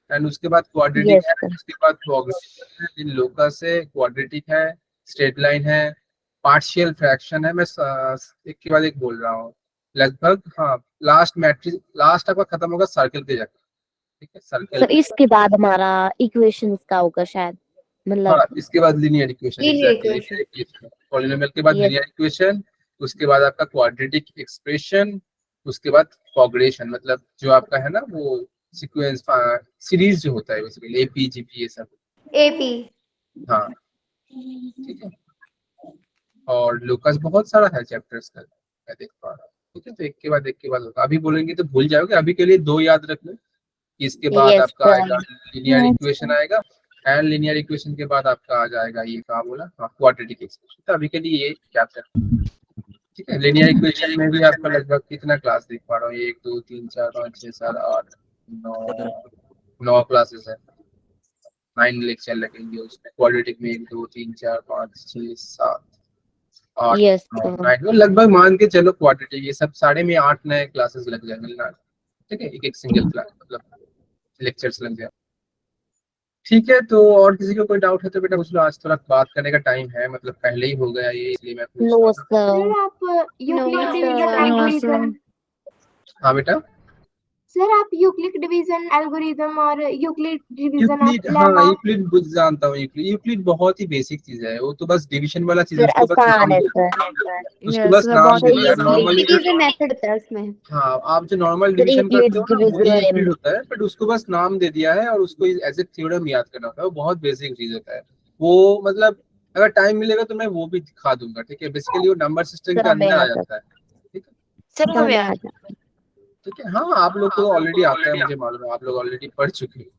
एंड उसके बाद क्वाड्रेटिक यस है, सर। उसके बाद लॉगरिथम है, इन लोकस है, क्वाड्रेटिक है, स्ट्रेट लाइन है, पार्शियल फ्रैक्शन है। मैं एक के बाद एक बोल रहा हूँ लगभग। हाँ लास्ट मैट्रिक्स, लास्ट आपका खत्म होगा सर्कल पे जाकर, ठीक है, सर्कल सर पे। इसके बाद हमारा इक्वेशंस का होगा शायद, मतलब हाँ इसके बाद linear equation, linear exactly equation. Linear equation, polynomial के बाद यस। लीनियर इक्वेशन, उसके बाद आपका क्वाड्रेटिक एक्सप्रेशन, उसके बाद प्रोग्रेशन, मतलब जो आपका है ना वो सीक्वेंस सीरीज जो होता है बेसिकली एपी जीपी ये सब। एपी। हाँ ठीक है। और लोकस बहुत सारा है चैप्टर्स का, मैं देख पा रहा हूँ, ठीक है। तो एक के बाद होगा, अभी बोलेंगे तो भूल जाओगे, अभी के लिए 2 याद रख लो। इसके बाद यस आपका आएगा सर। लीनियर इक्वेशन आएगा, एंड लीनियर इक्वेशन के बाद आपका आ जाएगा ये कहा बोला, हाँ क्वाड्रेटिक एक्सप्रेशन। तो अभी के लिए ये चैप्टर, ठीक है। लीनियर इक्वेशन में भी आपका लगभग कितना क्लास देख पा रहा हूँ, 1 2 3 4 5 6 7 8 9 क्लासेस है। 9 लेक्चर लगेंगे उसमें, क्वाड्रेटिक में 1 2 3 4 5 6 7 8 यस 9 9 लगभग मान के चलो क्वाड्रेटिक ये सब साढ़े में 8 नए क्लासेस लग जाएंगे ना, ठीक है, एक एक सिंगल क्लास मतलब लेक्चर्स लग जाए। ठीक है, तो और किसी को कोई डाउट है तो बेटा पूछ लो, आज थोड़ा बात करने का टाइम है, मतलब पहले ही हो गया ये, इसलिए मैं पूछ नो रहा सर सर आप यूक्लिड डिवीजन No, एल्गोरिथम, हूँ। हाँ बेटा, सर आप यूक्लिड डिवीजन एल्गोरिथम और यूक्लिड डिवीजन ऑफ यूक्लिड, हाँ लेमा। यूक्लिड बुझ जानता हूँ, यूक्लिड बहुत ही बेसिक चीज है, वो तो बस डिवीजन वाला चीज है, सर, उसको बस आसान नाम है दे सर। दो, उसको Yes, बस सर, नाम बहुत दे सर दो यार, easy। Normally it is a method होता है उसमें। हाँ आप जो नॉर्मल सर डिवीजन यूक्लिड करते हो ना वही डिवीजन यूक्लिड होता है, बट उसको बस नाम दे दिया है और उसको एज ए थ्योरम याद करना होता है, वो बहुत बेसिक चीज होता है वो, मतलब अगर टाइम मिलेगा तो मैं वो भी दिखा दूंगा, ठीक है, बेसिकली वो नंबर सिस्टम सर के हमें अंदर आ आ जाता जाता है, ठीक है, सर सर हमें आ जाता ठीक है, हाँ आप लोग को ऑलरेडी आता है, मुझे मालूम है, आप लोग ऑलरेडी पढ़ चुके हो,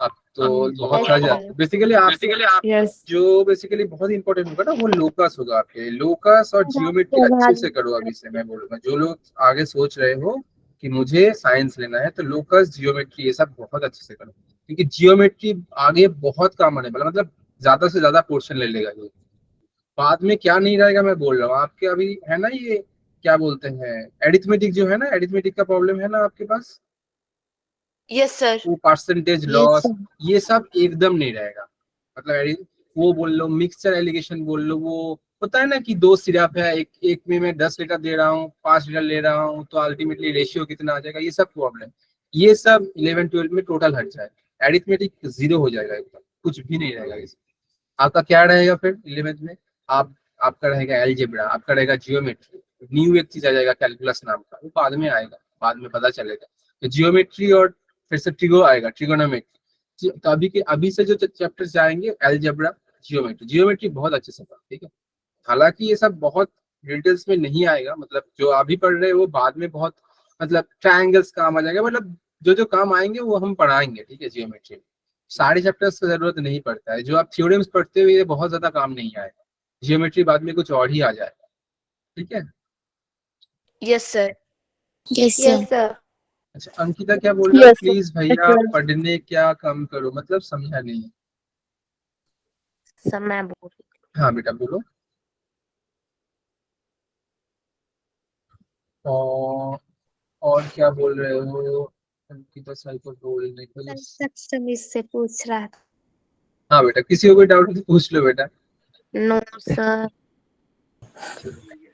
आप तो बहुत Yes, सारे sir. जाते बेसिकली आप Yes. जो बेसिकली बहुत इंपॉर्टेंट होगा ना वो लोकस होगा आपके, लोकस और जियोमेट्री अच्छे से करो, अभी से मैं बोलूंगा, जो लोग आगे सोच रहे हो कि मुझे साइंस लेना है तो लोकस जियोमेट्री ये सब बहुत अच्छे से करो, क्योंकि जियोमेट्री आगे बहुत काम आने वाला, मतलब ज्यादा से ज्यादा पोर्शन ले लेगा ये, बाद में क्या नहीं रहेगा मैं बोल रहा हूँ, आपके अभी है ना ये क्या बोलते हैं एरिथमेटिक, जो है ना एरिथमेटिक का प्रॉब्लम है ना आपके पास, यस सर। वो परसेंटेज लॉस ये सब एकदम नहीं रहेगा, मतलब वो बोल लो मिक्सचर एलिगेशन बोल लो, वो होता है ना कि 2 सिरप है, एक एक में मैं 10 लीटर दे रहा हूँ 5 लीटर ले रहा हूँ तो अल्टीमेटली रेशियो कितना आ जाएगा, ये सब प्रॉब्लम, ये सब 11-12 में टोटल हट जाए, एरिथमेटिक 0 हो जाएगा एकदम, कुछ भी नहीं रहेगा इसमें। आपका क्या रहेगा फिर 11th में, आप आपका रहेगा एलजेब्रा, आपका रहेगा जियोमेट्री, न्यू एक चीज आ जाएगा कैलकुलस नाम का, वो बाद में आएगा, बाद में पता चलेगा, तो जियोमेट्री और फिर से ट्रिगो आएगा, ट्रिगोनोमेट्री, तो अभी से जो चैप्टर्स जाएंगे एलजेब्रा जियोमेट्री, जियोमेट्री बहुत अच्छे से पढ़ो, ठीक है, हालांकि ये सब बहुत डिटेल्स में नहीं आएगा, मतलब जो अभी पढ़ रहे हैं वो बाद में बहुत, मतलब ट्रायंगल्स काम आ जाएगा, मतलब जो जो काम आएंगे वो हम पढ़ाएंगे, ठीक है, जियोमेट्री में सारे चैप्टर्स की जरूरत नहीं पड़ता है, जो आप थ्योरम्स पढ़ते हुए ये बहुत ज्यादा काम नहीं आएगा, जियोमेट्री बाद में कुछ और ही आ जाएगा, ठीक है। Yes sir. Yes yes sir. अच्छा अंकिता क्या बोल रहा है, Yes, sir. प्लीज भैया पढ़ने क्या कम करो, मतलब समझा नहीं। सर मैं बोल हाँ बेटा बोलो। और क्या बोल रहे हो अंकिता सर को बोलने के लिए। सक्षम से पूछ रहा था। हाँ बेटा किसी को कोई डाउट हो तो पूछ लो बेटा। No sir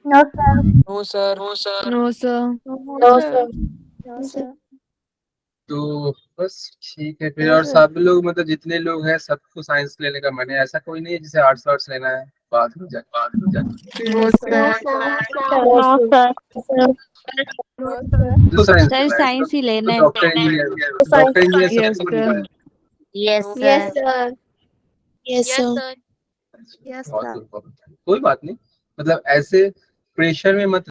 no sir. No, sir. No sir. तो बस ठीक है फिर, और सब लोग मतलब जितने लोग हैं सबको साइंस लेने का मन है, ऐसा कोई नहीं है जिसे आर्ट्स लेना है, बाद में जाके नो सर नो सर। तो साइंस सर लेना है साइंस ही लेना है। डॉक्टर इंजीनियर Yes, सबको sir. लेना है। Yes yes sir sir. Yes sir बहुत बहुत कोई बात नहीं, मतलब ऐसे प्रेशर में मत